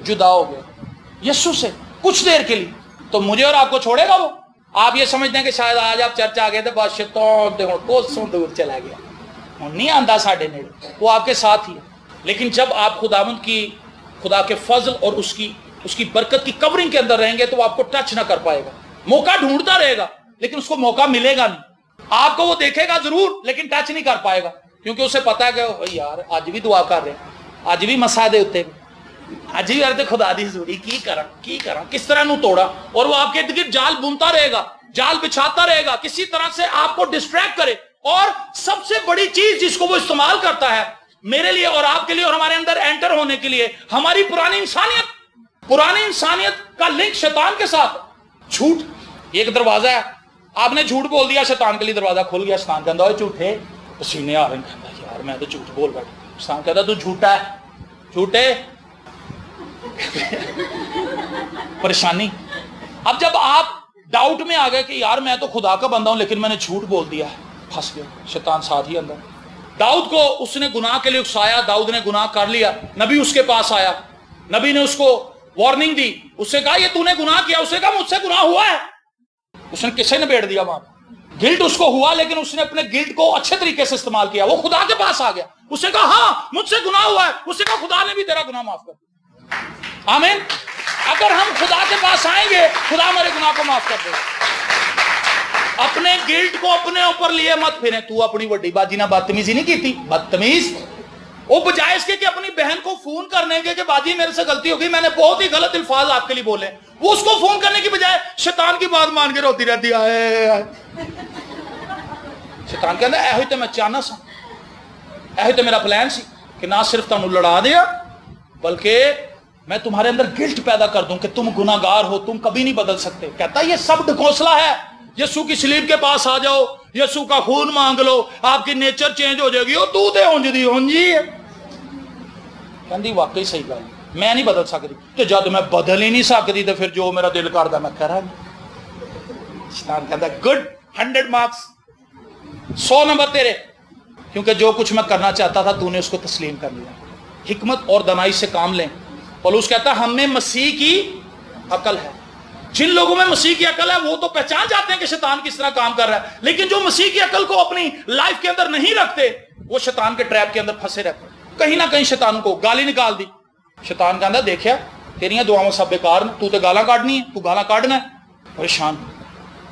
जुदा हो गया। यीशु से कुछ देर के लिए, तो मुझे और आपको छोड़ेगा वो? आप ये समझते हैं कि शायद आज आप चर्च आ गए थे, बस शैतान कोसों दूर चला गया, नहीं आंदा साढ़े नेड़े, वो आपके साथ ही है। लेकिन जब आप खुदावंद की, खुदा के फजल और उसकी बरकत की कवरिंग के अंदर रहेंगे तो वो आपको टच ना कर पाएगा। मौका ढूंढता रहेगा लेकिन उसको मौका मिलेगा नहीं। आपको वो देखेगा जरूर लेकिन टच नहीं कर पाएगा, क्योंकि उसे पता है कि यार आज भी दुआ कर रहे हैं, आज भी मसा दे उत्ते आज भी अर्थ खुदा दी जरूरी की करा किस तरह नू तोड़ा, और वो आपके इर्द गिर्द जाल बुनता रहेगा, जाल बिछाता रहेगा, किसी तरह से आपको डिस्ट्रैक्ट करे। और सबसे बड़ी चीज जिसको वो इस्तेमाल करता है मेरे लिए और आपके लिए और हमारे अंदर एंटर होने के लिए, हमारी पुरानी इंसानियत का लिंक शैतान के साथ। झूठ एक दरवाजा है, आपने झूठ बोल दिया, शैतान के लिए दरवाजा खुल गया। शैतान कहता है झूठे, पसीने आ रहे हैं, कहता यार मैं तो झूठ बोल बैठा। शैतान कहता तू झूठा है, झूठे परेशानी। अब जब आप डाउट में आ गए कि यार मैं तो खुदा का बंदा हूं लेकिन मैंने झूठ बोल दिया है, फंस गए। शैतान साथ ही अंदर। दाऊद को उसने गुनाह के लिए उकसाया, दाऊद ने गुनाह कर लिया, नबी उसके पास आया, नबी ने उसको वार्निंग दी, उससे कहा ये तूने गुनाह किया, उसने कहा मुझसे गुनाह हुआ है। उसने किसे ने बैठ दिया वहां, गिल्ट उसको हुआ लेकिन उसने अपने गिल्ट को अच्छे तरीके से इस्तेमाल किया। वो खुदा के पास आ गया, उसने कहा हाँ मुझसे गुनाह हुआ है, उसने कहा खुदा ने भी तेरा गुनाह माफ कर दिया। आमीन। अगर हम खुदा के पास आएंगे खुदा हमारे गुनाह को माफ कर देगा। अपने गिल्ट को अपने ऊपर लिए मत फिरे। तू अपनी बड़ी बाजी ना बदतमीजी नहीं की थी, बदतमीज वो बजाय इसके कि अपनी बहन को फोन करने के कि बाजी मेरे से गलती हो गई, मैंने बहुत ही गलत अल्फाज आपके लिए बोले, वो उसको फोन करने की बजाय शैतान की बात मान के रोती रहती है। शैतान कहता है ऐ तो मैं चाहना सा, ऐ तो मेरा प्लान सी कि ना सिर्फ तुम लड़ा दिया बल्कि मैं तुम्हारे अंदर गिल्ट पैदा कर दूं कि तुम गुनाहगार हो, तुम कभी नहीं बदल सकते। कहता ये सब ढकोसला है। यीशु की सलीब के पास आ जाओ, यीशु का खून मांग लो, आपकी नेचर चेंज हो जाएगी। ओ तू ते उंज दी उंजी है। कहती वाकई सही गल, मैं नहीं बदल सकती, तो जब मैं बदल ही नहीं सकती तो फिर जो मेरा दिल करता मैं करा। शैतान कहता गुड, 100 मार्क्स, 100 नंबर तेरे, क्योंकि जो कुछ मैं करना चाहता था तूने उसको तस्लीम कर लिया। हिकमत और दनाई से काम लें। पौलुस कहता है हमें मसीह की अकल है। जिन लोगों में मसीह की अकल है वो तो पहचान जाते हैं कि शैतान किस तरह काम कर रहा है, लेकिन जो मसीह की अकल को अपनी लाइफ के अंदर नहीं रखते वो शैतान के ट्रैप के अंदर फंसे रहते हैं। कहीं ना कहीं शैतान को गाली निकाल दी। शैतान कहता देखिया तेरियां दुआओं सब बेकार, तू तो गाला काटनी है, तू गाला काटना है। परेशान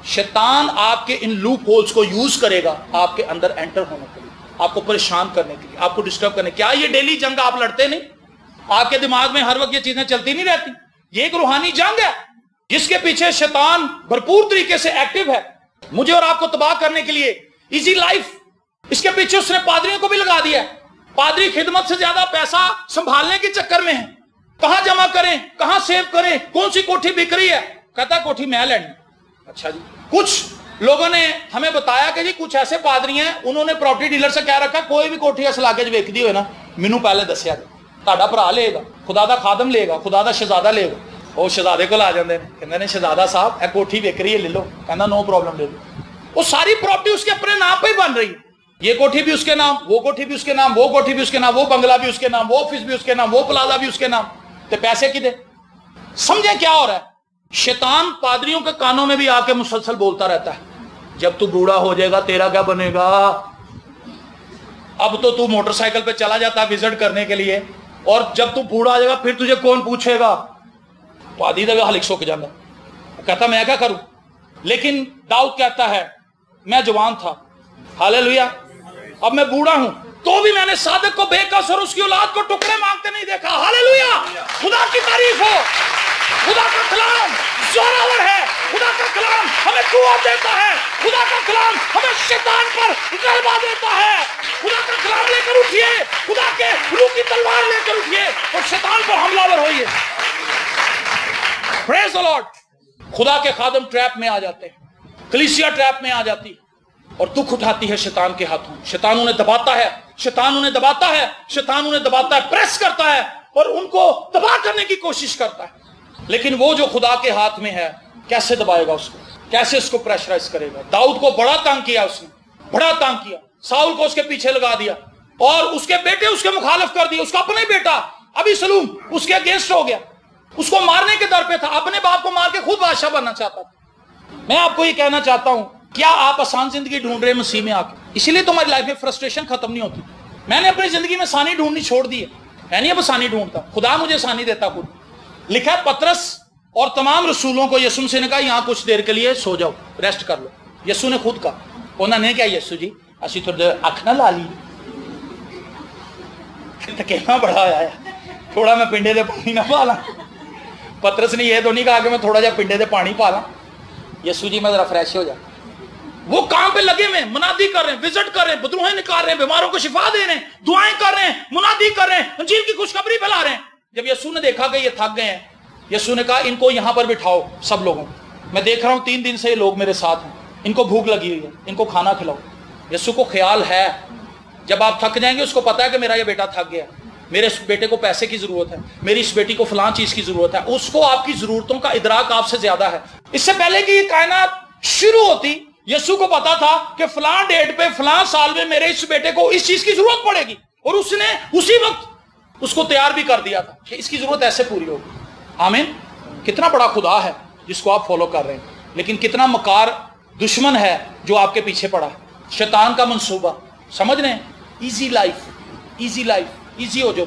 शैतान आपके इन लूप होल्स को यूज करेगा आपके अंदर एंटर होने के लिए, आपको परेशान करने के लिए, आपको डिस्टर्ब करने। क्या ये डेली जंग आप लड़ते नहीं? आपके दिमाग में हर वक्त ये चीजें चलती नहीं रहती? ये एक रूहानी जंग है जिसके पीछे शैतान भरपूर तरीके से एक्टिव है, मुझे और आपको तबाह करने के लिए। इजी लाइफ, इसके पीछे उसने पादरियों को भी लगा दिया। पादरी खिदमत से ज्यादा पैसा संभालने के चक्कर में है। कहां जमा करें, कहां सेव करें, कौन सी कोठी बिक रही है, कहता कोठी मैं लेनी। अच्छा जी, कुछ लोगों ने हमें बताया कि जी कुछ ऐसे पादरी हैं उन्होंने प्रॉपर्टी डीलर से कह रखा कोई भी कोठी इस इलाके च वेचदी हो ना मैनू पहले दसिया जी, ਤੁਹਾਡਾ ਭਰਾ ਲਏਗਾ, खुदा दा खादम लेगा, खुदा दा शहजादा लेगा। वो शहजादे को आ जाते हैं, कहते हैं शहजादा साहब ए कोठी विक रही है ले लो, कहना नो प्रॉब्लम ले लो। वो सारी प्रॉपर्टी उसके अपने नाम पे ही बन रही है, ये कोठी भी उसके नाम, वो कोठी भी उसके नाम, वो कोठी भी उसके नाम, वो बंगला भी उसके नाम, वो ऑफिस भी उसके नाम, वो प्लाजा भी उसके नाम। तो पैसे किधर? समझे क्या हो रहा है? शैतान पादरियों के कानों में भी आके मुसलसल बोलता रहता है जब तू बूढ़ा हो जाएगा तेरा क्या बनेगा। अब तो तू मोटरसाइकिल पे चला जाता विजिट करने के लिए, और जब तू बूढ़ा आ जाएगा फिर तुझे कौन पूछेगा। पादी दगा हलिक सोक जाता, कहता मैं क्या करूं। लेकिन दाऊद कहता है मैं जवान था, हालेलुया, अब मैं बूढ़ा हूं तो भी मैंने सादिक को बेकस और उसकी औलाद को टुकड़े मांगते नहीं देखा। हालेलुया, खुदा की तारीफ हो। खुदा का कलाम जोरावर है, खुदा का कलाम हमें कुव्वत देता है, खुदा का कलाम हमें शैतान पर गलबा देता है। खुदा का कलाम लेकर उठिए, खुदा के रूह की तलवार लेकर उठिए और शैतान पर हमलावर होइए। Praise the Lord. खुदा के खादम ट्रैप में आ जाते हैं, कलीसिया ट्रैप में आ जाती है और दुख उठाती है शैतान के हाथों। शैतान उन्हें दबाता है, शैतान उन्हें दबाता है, शैतान उन्हें दबाता है, प्रेस करता है और उनको तबाह करने की कोशिश करता है। लेकिन वो जो खुदा के हाथ में है कैसे दबाएगा उसको, कैसे उसको प्रेशराइज करेगा। दाऊद को बड़ा तंग किया उसने, बड़ा तंग किया। साउल को उसके पीछे लगा दिया और उसके बेटे उसके मुखालिफ कर दिए। उसका अपना ही बेटा अबीसलूम उसके अगेंस्ट हो गया। اس کو مارنے کے در پہ تھا، اپنے باپ کو مار کے خود بادشاہ بننا چاہتا تھا۔ میں آپ کو یہ کہنا چاہتا ہوں، کیا آپ آسان زندگی ڈھونڈ رہے ہیں مسیح میں آ کے؟ اسی لیے تمہاری لائف میں فرسٹریشن ختم نہیں ہوتی۔ میں نے اپنی زندگی میں آسانی ڈھونڈنی چھوڑ دی ہے، میں نہیں اب آسانی ڈھونڈتا، خدا مجھے آسانی دیتا خود۔ لکھا ہے پترس اور تمام رسولوں کو یسوع سے نے کہا یہاں کچھ دیر کے لیے سو جاؤ، ریسٹ کر لو۔ یسوع نے خود کہا، انہوں نے کہا یسوع جی اسی تھوڑے اکھ نہ لا لی، تکینا بڑا ہوا ہے، تھوڑا میں پنڈے دے پانی نہ پا لاں۔ پترس نے یہ تو نہیں کہا کہ میں تھوڑا جا پنڈے دے پانی پا لاں، یسوع جی میں ذرا فریش ہو جا۔ وہ کام پہ لگے ہوئے، منادی کر رہے ہیں، وزٹ کر رہے ہیں، بدروہیں نکال رہے ہیں، بیماروں کو شفا دے رہے ہیں، دعائیں کر رہے ہیں، منادی کر رہے ہیں، انجیل کی خوشخبری پھیلا رہے ہیں۔ جب یسوع نے دیکھا کہ یہ تھک گئے ہیں، یسوع نے کہا ان کو یہاں پر بٹھاؤ سب لوگوں کو، میں دیکھ رہا ہوں 3 دن سے یہ لوگ میرے ساتھ ہیں، ان کو بھوک لگی ہوئی ہے، ان کو کھانا کھلاؤ۔ یسوع کو خیال ہے جب آپ تھک جائیں گے، اس کو پتا ہے کہ میرا یہ بیٹا تھک گیا، میرے اس بیٹے کو پیسے کی ضرورت ہے، میری اس بیٹی کو فلاں چیز کی ضرورت ہے، اس کو آپ کی ضرورتوں کا ادراک آپ سے زیادہ ہے۔ اس سے پہلے کہ یہ کائنات شروع ہوتی، یسوع کو پتا تھا کہ فلاں ڈیٹ پہ فلاں سال میں میرے اس بیٹے کو اس چیز کی ضرورت پڑے گی، اور اس نے اسی وقت اس کو تیار بھی کر دیا تھا کہ اس کی ضرورت ایسے پوری ہوگی۔ آمین۔ کتنا بڑا خدا ہے جس کو آپ فالو کر رہے ہیں، لیکن کتنا مکار دشمن ہے جو آپ کے پیچھے پڑا ہے۔ شیطان کا منصوبہ سمجھ رہے ہیں؟ Easy life, easy life, easy ہو جو،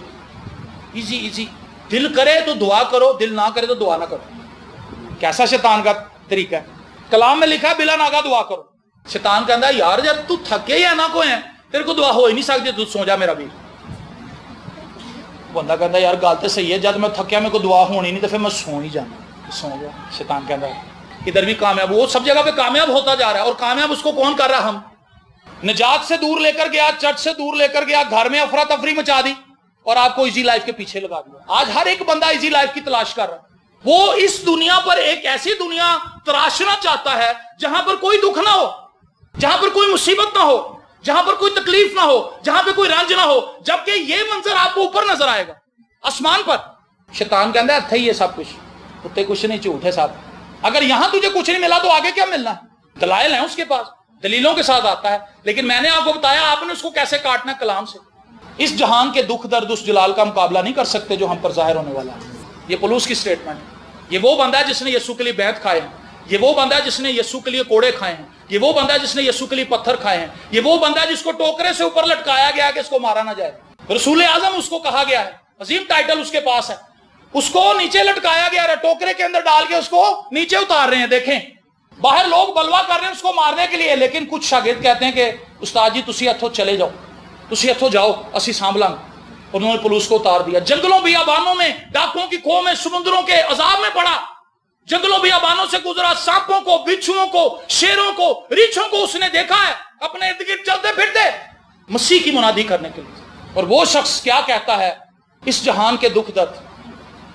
ایزی ایزی، دل کرے تو دعا کرو، دل نہ کرے تو دعا نہ کرو۔ کیسا شیطان کا طریقہ ہے؟ کلام میں لکھا ہے بلا ناگا دعا کرو۔ شیطان کہتا ہے یار جب تو تھکے یا نہ کوئی ہے تیرے کو دعا ہو ہی نہیں سکتی، تو سو جا میرا بھی۔ بندہ کہتا ہے یار گل تو صحیح ہے، جب میں تھکیا میرے کو دعا ہونی نہیں تو پھر میں سو ہی جانا، سو جا۔ شیطان کہتا ہے ادھر بھی کامیاب، وہ سب جگہ پہ کامیاب ہوتا جا رہا ہے، اور کامیاب اس کو کون کر رہا ہے؟ ہم۔ نجات سے دور لے کر گیا، چرچ سے دور لے کر گیا، گھر میں افراتفری مچا دی، اور آپ کو ایزی لائف کے پیچھے لگا دیا۔ آج ہر ایک بندہ ایزی لائف کی تلاش کر رہا ہے، وہ اس دنیا پر ایک ایسی دنیا تراشنا چاہتا ہے جہاں پر کوئی دکھ نہ ہو، جہاں پر کوئی مصیبت نہ ہو، جہاں پر کوئی تکلیف نہ ہو، جہاں پہ کوئی رنج نہ ہو، جبکہ یہ منظر آپ کو اوپر نظر آئے گا آسمان پر۔ شیطان کہتا ہے اتھے ہی ہے سب کچھ، اتنے کچھ نہیں، جھوٹ ہے سب، اگر یہاں تجھے کچھ نہیں ملا تو آگے کیا ملنا ہے؟ دلائل ہیں اس کے پاس، دلیلوں کے ساتھ آتا ہے، لیکن میں نے آپ کو بتایا آپ نے اس کو کیسے کاٹنا ہے، کلام سے۔ اس جہان کے دکھ درد اس جلال کا مقابلہ نہیں کر سکتے جو ہم پر ظاہر ہونے والا ہے۔ یہ پولس کی سٹیٹمنٹ ہے۔ یہ وہ بندہ ہے جس نے یسوع کے لیے بیعت کھائے ہیں، یہ وہ بندہ ہے جس نے یسوع کے لیے کوڑے کھائے ہیں، یہ وہ بندہ ہے جس نے یسوع کے لیے پتھر کھائے ہیں، یہ وہ بندہ ہے جس کو ٹوکرے سے اوپر لٹکایا گیا کہ اس کو مارا نہ جائے۔ رسول اعظم اس کو کہا گیا ہے، عظیم ٹائٹل اس کے پاس ہے، اس کو نیچے لٹکایا گیا ہے، ٹوکرے کے اندر ڈال کے اس کو نیچے اتار رہے ہیں۔ دیکھیں باہر لوگ بلوا کر رہے ہیں اس کو مارنے کے لیے، لیکن کچھ شاگرد کہتے ہیں کہ استاد جی تسی اتھوں چلے جاؤ، تسی اتھوں جاؤ، اسی سانبھلاں گے۔ انہوں نے پولس کو اتار دیا، جنگلوں بیابانوں میں، ڈاکوؤں کی کھوہ میں، سمندروں کے عذاب میں پڑا، جنگلوں بیابانوں سے گزرا، سانپوں کو، بچھوؤں کو، شیروں کو، ریچھوں کو اس نے دیکھا ہے اپنے ارد گرد چلتے پھرتے مسیح کی منادی کرنے کے لیے۔ اور وہ شخص کیا کہتا ہے؟ اس جہان کے دکھ درد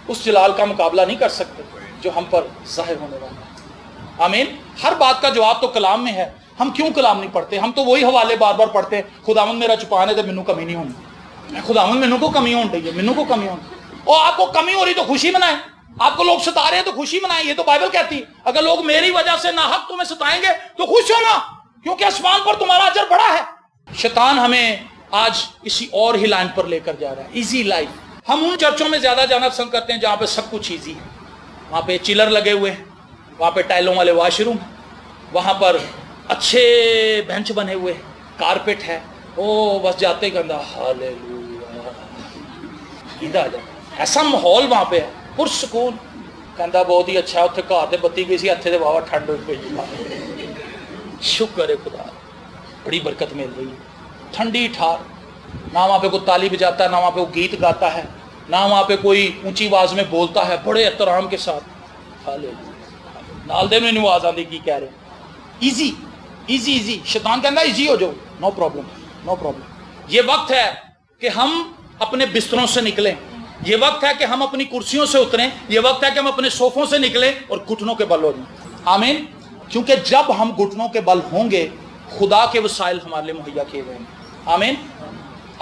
اس جلال کا مقابلہ نہیں کر سکتے جو ہم پر ظاہر ہونے والا ہے۔ آمین۔ ہر بات کا جواب تو کلام میں ہے، ہم کیوں کلام نہیں پڑھتے؟ ہم تو وہی حوالے بار بار پڑھتے ہیں، خداوند میرا چھپانے تے مینوں کمی نہیں ہونی، خداوند مینوں کو کمی ہون رہی ہے، مینوں کو کمی ہون، اور آپ کو کمی ہو رہی تو خوشی منائیں، آپ کو لوگ ستا رہے ہیں تو خوشی منائیں، یہ تو بائبل کہتی ہے اگر لوگ میری وجہ سے ناحق تمہیں ستائیں گے تو خوش ہونا، کیونکہ آسمان پر تمہارا اجر بڑا ہے۔ شیطان ہمیں آج کسی اور ہی لائن پر لے کر جا رہا ہے، ایزی لائف۔ ہم ان چرچوں میں زیادہ جانا پسند کرتے ہیں جہاں پہ سب کچھ ایزی ہے، وہاں پہ چلر لگے ہوئے ہیں، وہاں پہ ٹائلوں والے واش روم ہیں، وہاں پر اچھے بینچ بنے ہوئے ہیں، کارپیٹ ہے، او بس جاتے گندا ہاللیلویا ادھر آ جا، ایسا ماحول وہاں پہ ہے پرسکون، کہندا بہت ہی اچھا ہے، اتنے گھر تے بتی گئی سی، ہتھے تے واوا ٹھنڈ ہوئی پئی، شکر ہے خدا، بڑی برکت مل رہی ہے، ٹھنڈی ٹھار، نہ وہاں پہ کوئی تالی بجاتا ہے، نہ وہاں پہ کوئی گیت گاتا ہے، نہ وہاں پہ کوئی اونچی آواز میں بولتا ہے، بڑے احترام کے ساتھ، ہاللیلویا، نال دے میں نہیں آواز آندی کی کہہ رہے، ایزی ایزی ایزی۔ شیطان کہتا ہے ایزی ہو جاؤ، نو پرابلم، نو پرابلم۔ یہ وقت ہے کہ ہم اپنے بستروں سے نکلیں، یہ وقت ہے کہ ہم اپنی کرسیوں سے اتریں، یہ وقت ہے کہ ہم اپنے صوفوں سے نکلیں اور گھٹنوں کے بل ہو جائیں۔ آمین۔ کیونکہ جب ہم گھٹنوں کے بل ہوں گے خدا کے وسائل ہمارے لیے مہیا کیے گئے ہیں۔ آمین۔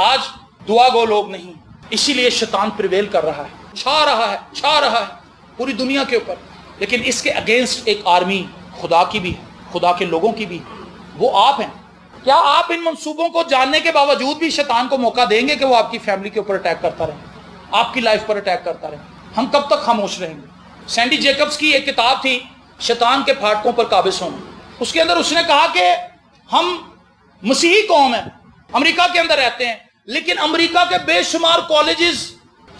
آج دعا گو لوگ نہیں، اسی لیے شیطان پریویل کر رہا ہے، چھا رہا ہے پوری دنیا کے اوپر، لیکن اس کے اگینسٹ ایک آرمی خدا کی بھی ہے، خدا کے لوگوں کی بھی، وہ آپ ہیں۔ کیا آپ ان منصوبوں کو جاننے کے باوجود بھی شیطان کو موقع دیں گے کہ وہ آپ کی فیملی کے اوپر اٹیک کرتا رہے، آپ کی لائف پر اٹیک کرتا رہے؟ ہم کب تک خاموش رہیں گے؟ سینڈی جیکبز کی ایک کتاب تھی شیطان کے پھاٹکوں پر قابض ہونا، اس کے اندر اس نے کہا کہ ہم مسیحی قوم ہیں، امریکہ کے اندر رہتے ہیں، لیکن امریکہ کے بے شمار کالجز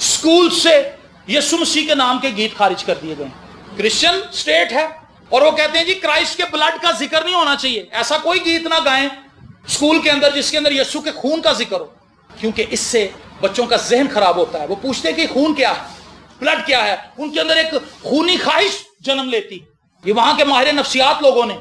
سکول سے یسوع مسیح کے نام کے گیت خارج کر دیے گئے ہیں۔ کرسچن سٹیٹ ہے اور وہ کہتے ہیں جی کرائسٹ کے بلڈ کا ذکر نہیں ہونا چاہیے، ایسا کوئی گیت نہ گائیں سکول کے اندر جس کے اندر یسوع کے خون کا ذکر ہو، کیونکہ اس سے بچوں کا ذہن خراب ہوتا ہے۔ وہ پوچھتے ہیں کہ خون کیا ہے، بلڈ کیا ہے، ان کے اندر ایک خونی خواہش جنم لیتی۔ یہ وہاں کے ماہر نفسیات لوگوں نے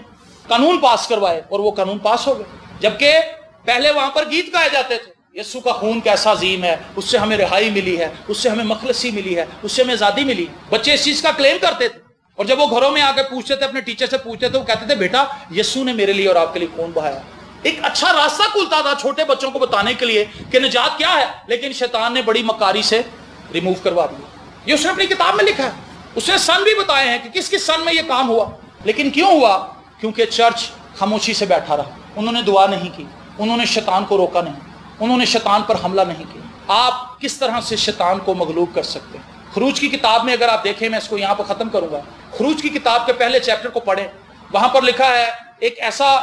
قانون پاس کروائے اور وہ قانون پاس ہو گئے، جبکہ پہلے وہاں پر گیت گائے جاتے تھے، یسوع کا خون کیسا عظیم ہے، اس سے ہمیں رہائی ملی ہے، اس سے ہمیں مخلصی ملی ہے، اس سے ہمیں آزادی ملی۔ بچے اس چیز کا کلیم کرتے تھے، اور جب وہ گھروں میں آ کے پوچھتے تھے، اپنے ٹیچر سے پوچھتے تھے، وہ کہتے تھے بیٹا یسوع نے میرے لیے اور آپ کے لیے خون بہایا۔ ایک اچھا راستہ کھلتا تھا چھوٹے بچوں کو بتانے کے لیے کہ نجات کیا ہے، لیکن شیطان نے بڑی مکاری سے ریموو کروا دیا۔ یہ اس نے اپنی کتاب میں لکھا ہے، اس نے سن بھی بتائے ہیں کہ کس کس سن میں یہ کام ہوا، لیکن کیوں ہوا؟ کیونکہ چرچ خاموشی سے بیٹھا رہا، انہوں نے دعا نہیں کی، انہوں نے شیطان کو روکا نہیں، انہوں نے شیطان پر حملہ نہیں کیا۔ آپ کس طرح سے شیطان کو مغلوب کر سکتے ہیں؟ خروج کی کتاب میں اگر آپ دیکھیں، میں اس کو یہاں پر ختم کروں گا، خروج کی کتاب کے پہلے چیپٹر کو پڑھیں، وہاں پر لکھا ہے ایک ایسا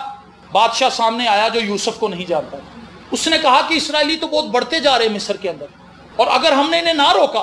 بادشاہ سامنے آیا جو یوسف کو نہیں جانتا، اس نے کہا کہ اسرائیلی تو بہت بڑھتے جا رہے ہیں مصر کے اندر، اور اگر ہم نے انہیں نہ روکا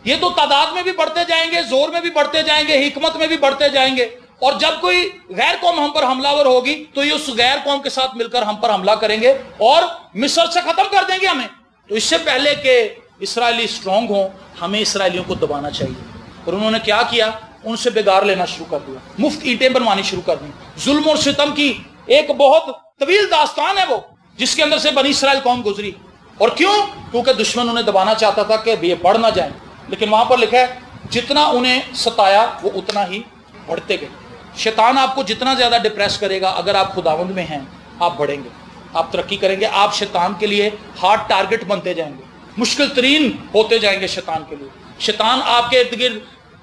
یہ تو تعداد میں بھی بڑھتے جائیں گے، زور میں بھی بڑھتے جائیں گے، حکمت میں بھی بڑھتے جائیں گے، اور جب کوئی غیر قوم ہم پر حملہ ور ہوگی تو یہ اس غیر قوم کے ساتھ مل کر ہم پر حملہ کریں گے اور مصر سے ختم کر دیں گے ہمیں۔ تو اس سے پہلے کہ اسرائیلی اسٹرانگ ہوں، ہمیں اسرائیلیوں کو دبانا چاہیے۔ اور انہوں نے کیا کیا؟ ان سے بگار لینا شروع کر دیا، مفت اینٹیں بنوانی شروع کر دی۔ ظلم اور ستم کی ایک بہت طویل داستان ہے وہ، جس کے اندر سے بنی اسرائیل قوم گزری۔ اور کیوں؟ کیونکہ دشمن انہیں دبانا چاہتا تھا کہ یہ بڑھ نہ جائیں، لیکن وہاں پر لکھا ہے جتنا انہیں ستایا وہ اتنا ہی بڑھتے گئے۔ شیطان آپ کو جتنا زیادہ ڈپریس کرے گا، اگر آپ خداوند میں ہیں آپ بڑھیں گے، آپ ترقی کریں گے، آپ شیطان کے لیے ہارڈ ٹارگٹ بنتے جائیں گے، مشکل ترین ہوتے جائیں گے شیطان کے لیے۔ شیطان آپ کے ارد گرد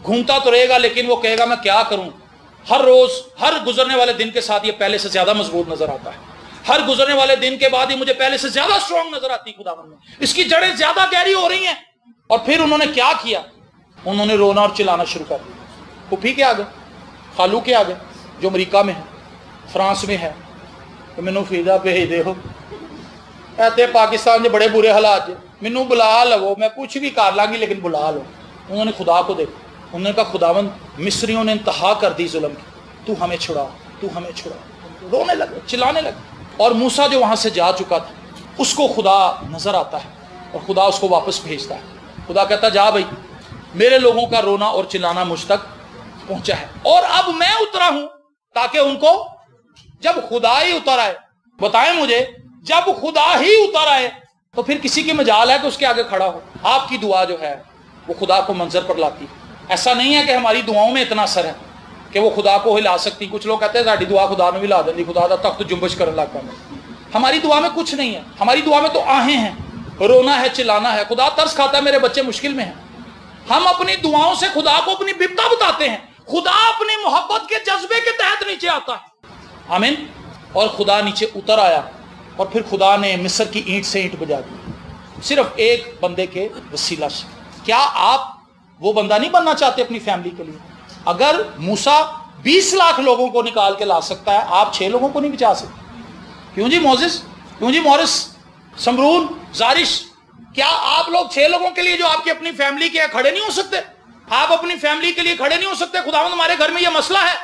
گھومتا تو رہے گا، لیکن وہ کہے گا میں کیا کروں، ہر روز ہر گزرنے والے دن کے ساتھ یہ پہلے سے زیادہ مضبوط نظر آتا ہے، ہر گزرنے والے دن کے بعد یہ مجھے پہلے سے زیادہ اسٹرانگ نظر آتی خداوند میں، اس کی جڑیں زیادہ گہری ہو رہی ہیں۔ اور پھر انہوں نے کیا کیا؟ انہوں نے رونا اور چلانا شروع کر دیا۔ پھوپھی کے آگے، خالو کے آگے جو امریکہ میں ہے، فرانس میں ہے، کہ مینوں فیضا بھیج دے ہو، کہتے پاکستان کے بڑے برے حالات جے، مینوں بلا لو، میں کچھ بھی کر لاں گی لیکن بلا لو۔ انہوں نے خدا کو دیکھا، انہوں نے کہا خداوند مصریوں نے انتہا کر دی ظلم کی، تو ہمیں چھڑا، تو ہمیں چھڑا۔ رونے لگے، چلانے لگے۔ اور موسیٰ جو وہاں سے جا چکا تھا اس کو خدا نظر آتا ہے اور خدا اس کو واپس بھیجتا ہے۔ خدا کہتا جا بھائی، میرے لوگوں کا رونا اور چلانا مجھ تک پہنچا ہے، اور اب میں اترا ہوں تاکہ ان کو جب خدا ہی اتر آئے، بتائیں مجھے جب خدا ہی اتر آئے تو پھر کسی کی مجال ہے کہ اس کے آگے کھڑا ہو؟ آپ کی دعا جو ہے وہ خدا کو منظر پر لاتی ہے۔ ایسا نہیں ہے کہ ہماری دعاؤں میں اتنا اثر ہے کہ وہ خدا کو ہلا سکتی۔ کچھ لوگ کہتے ہیں ساری دعا خدا نے بھی لا دیں، خدا دا تخت جنبش کرنے لگ پہ۔ ہماری دعا میں کچھ نہیں ہے، ہماری دعا میں تو آہیں ہیں، رونا ہے، چلانا ہے۔ خدا ترس کھاتا ہے میرے بچے مشکل میں ہیں، ہم اپنی دعاؤں سے خدا کو اپنی بپتا بتاتے ہیں، خدا اپنی محبت کے جذبے کے تحت نیچے آتا ہے۔ آمین۔ اور خدا نیچے اتر آیا اور پھر خدا نے مصر کی اینٹ سے اینٹ بجا دی، صرف ایک بندے کے وسیلہ سے۔ کیا آپ وہ بندہ نہیں بننا چاہتے اپنی فیملی کے لیے؟ اگر موسیٰ 20 لاکھ لوگوں کو نکال کے لا سکتا ہے، آپ 6 لوگوں کو نہیں بچا سکتے؟ کیوں جی موزس، کیوں جی مورس، سمرون، زارش، کیا آپ لوگ 6 لوگوں کے لیے جو آپ کی اپنی فیملی کے کھڑے نہیں ہو سکتے؟ آپ اپنی فیملی کے لیے کھڑے نہیں ہو سکتے؟ خداوند ہمارے گھر میں یہ مسئلہ ہے،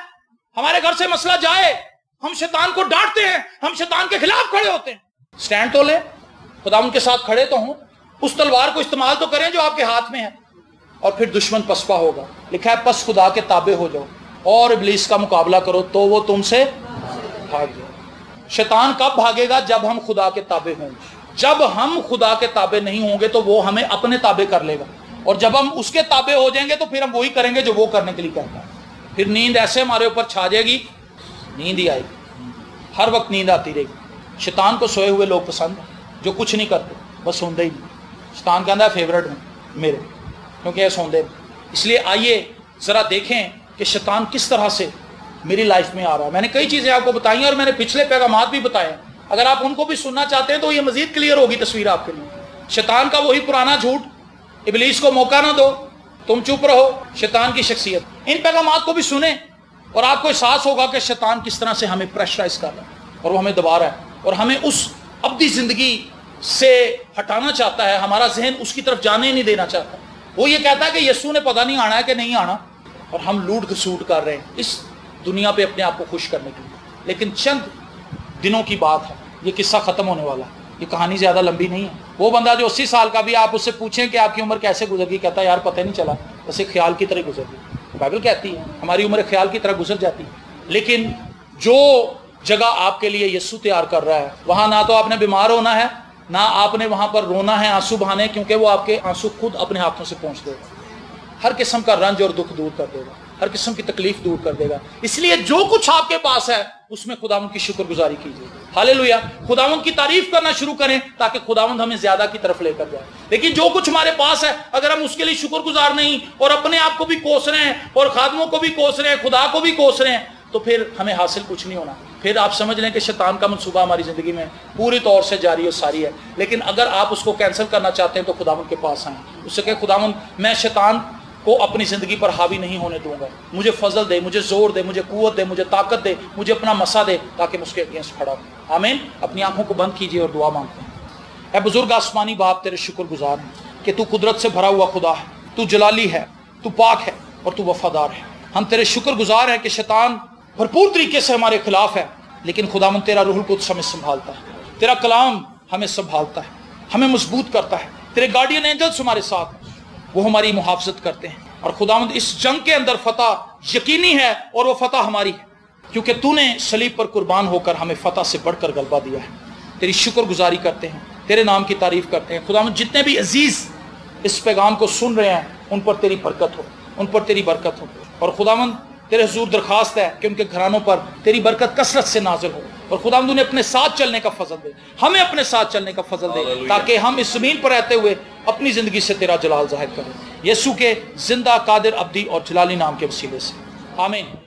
ہمارے گھر سے مسئلہ جائے، ہم شیطان کو ڈانٹتے ہیں، ہم شیطان کے خلاف کھڑے ہوتے ہیں۔ سٹینڈ تو لیں، خداوند کے ساتھ کھڑے تو ہوں، اس تلوار کو استعمال تو کریں جو آپ کے ہاتھ میں ہے، اور پھر دشمن پسپا ہوگا۔ لکھا ہے پس خدا کے تابع ہو جاؤ اور ابلیس کا مقابلہ کرو تو وہ تم سے بھاگ جائے۔ شیطان کب بھاگے گا؟ جب ہم خدا کے تابع ہوں گے۔ جب ہم خدا کے تابع نہیں ہوں گے تو وہ ہمیں اپنے تابع کر لے گا، اور جب ہم اس کے تابع ہو جائیں گے تو پھر ہم وہی کریں گے جو وہ کرنے کے لیے کہتا ہے۔ پھر نیند ایسے ہمارے اوپر چھا جائے گی، نیند ہی آئے گی، ہر وقت نیند آتی رہے گی۔ شیطان کو سوئے ہوئے لوگ پسند ہیں جو کچھ نہیں کرتے، بس سوندے ہی نہیں۔ شیطان کہتا ہے فیورٹ ہیں میرے، کیونکہ یہ سوندے ہیں۔ اس لیے آئیے ذرا دیکھیں کہ شیطان کس طرح سے میری لائف میں آ رہا ہے۔ میں نے کئی چیزیں آپ کو بتائی ہیں اور میں نے پچھلے پیغامات بھی بتائے ہیں، اگر آپ ان کو بھی سننا چاہتے ہیں تو یہ مزید کلیئر ہوگی تصویر آپ کے لیے۔ شیطان کا وہی پرانا جھوٹ، ابلیس کو موقع نہ دو، तुम चुप रहो, शैतान की शख्सियत। इन पैगामात को भी सुने और आपको एहसास होगा कि शैतान किस तरह से हमें प्रेशराइज कर रहा है और वो हमें दबा रहा है और हमें उस अब्दी जिंदगी से हटाना चाहता है। हमारा जहन उसकी तरफ जाने ही नहीं देना चाहता। वो ये कहता है कि यीशु ने पता नहीं आना है कि नहीं आना, और हम लूट घसूट कर रहे हैं इस दुनिया पे अपने आप को खुश करने के लिए। लेकिन चंद दिनों की बात है, ये किस्सा खत्म होने वाला है, ये कहानी ज्यादा लंबी नहीं है। वो बंदा जो 80 साल का भी, आप उससे पूछें कि आपकी उम्र कैसे गुजर गई, कहता है यार पता ही नहीं चला, बस एक ख्याल की तरह गुजर गई। बाइबल कहती है हमारी उम्र ख्याल की तरह गुजर जाती है। लेकिन जो जगह आपके लिए यीशु तैयार कर रहा है, वहां ना तो आपने बीमार होना है, ना आपने वहां पर रोना है, आंसू बहाने, क्योंकि वो आपके आंसू खुद अपने हाथों से पहुंच देगा। हर किस्म का रंज और दुख दूर कर देगा, हर किस्म की तकलीफ दूर कर देगा। इसलिए जो कुछ आपके पास है उसमें खुदावंद की शुक्रगुजारी कीजिए। हालेलुया, खुदावंद की तारीफ करना शुरू करें ताकि खुदावंद हमें ज्यादा की तरफ लेकर जाए। लेकिन जो कुछ हमारे पास है, अगर हम उसके लिए शुक्रगुजार नहीं और अपने आप को भी कोस रहे हैं और खादमों को भी कोस रहे हैं, खुदा को भी कोस रहे हैं, तो फिर हमें हासिल कुछ नहीं होना। फिर आप समझ लें कि शैतान का मंसूबा हमारी जिंदगी में पूरी तौर से जारी और सारी है। लेकिन अगर आप उसको कैंसिल करना चाहते हैं तो खुदावंद के पास आए, उससे कहे खुदावंद मैं शैतान को अपनी जिंदगी पर हावी नहीं होने दूंगा, मुझे फजल दे, मुझे जोर दे, मुझे कुव्वत दे, मुझे ताकत दे, मुझे अपना मसा दे, ताकि मैं उसके अगेंस्ट खड़ा हूं। आमीन। अपनी आंखों को बंद कीजिए और दुआ मांगते हैं। ऐ बुजुर्ग आसमानी बाप, तेरे शुक्रगुजार हैं कि तू कुदरत से भरा हुआ खुदा है, तू जलाली है, तू पाक है और तू वफादार है। हम तेरे शुक्रगुजार हैं कि शैतान भरपूर तरीके से हमारे खिलाफ है, लेकिन खुदावंद तेरा रूहुल कुद्स हमें संभालता है, तेरा कलाम हमें संभालता है, हमें मजबूत करता है। तेरे गार्डियन एंजल्स हमारे साथ हैं, वो हमारी मुहाफजत करते हैं। और खुदावंद इस जंग के अंदर फतह यकीनी है और वो फतह हमारी है, क्योंकि तूने सलीब पर कुर्बान होकर हमें फतह से बढ़कर गलबा दिया है। तेरी शुक्रगुजारी करते हैं, तेरे नाम की तारीफ करते हैं। खुदावंद जितने भी अजीज इस पैगाम को सुन रहे हैं उन पर तेरी बरकत हो, उन पर तेरी बरकत हो। और खुदावंद तेरे हुजूर दरखास्त है कि उनके घरानों पर तेरी बरकत कसरत से नाजिल हो। और खुदावंद उन्हें अपने साथ चलने का फजल दे, हमें अपने साथ चलने का फजल दे, ताकि हम इस जमीन पर रहते हुए अपनी जिंदगी से तेरा जलाल जाहिर करें। यीशु के जिंदा, कादिर, अब्दी और जलाली नाम के वसीले से, आमीन।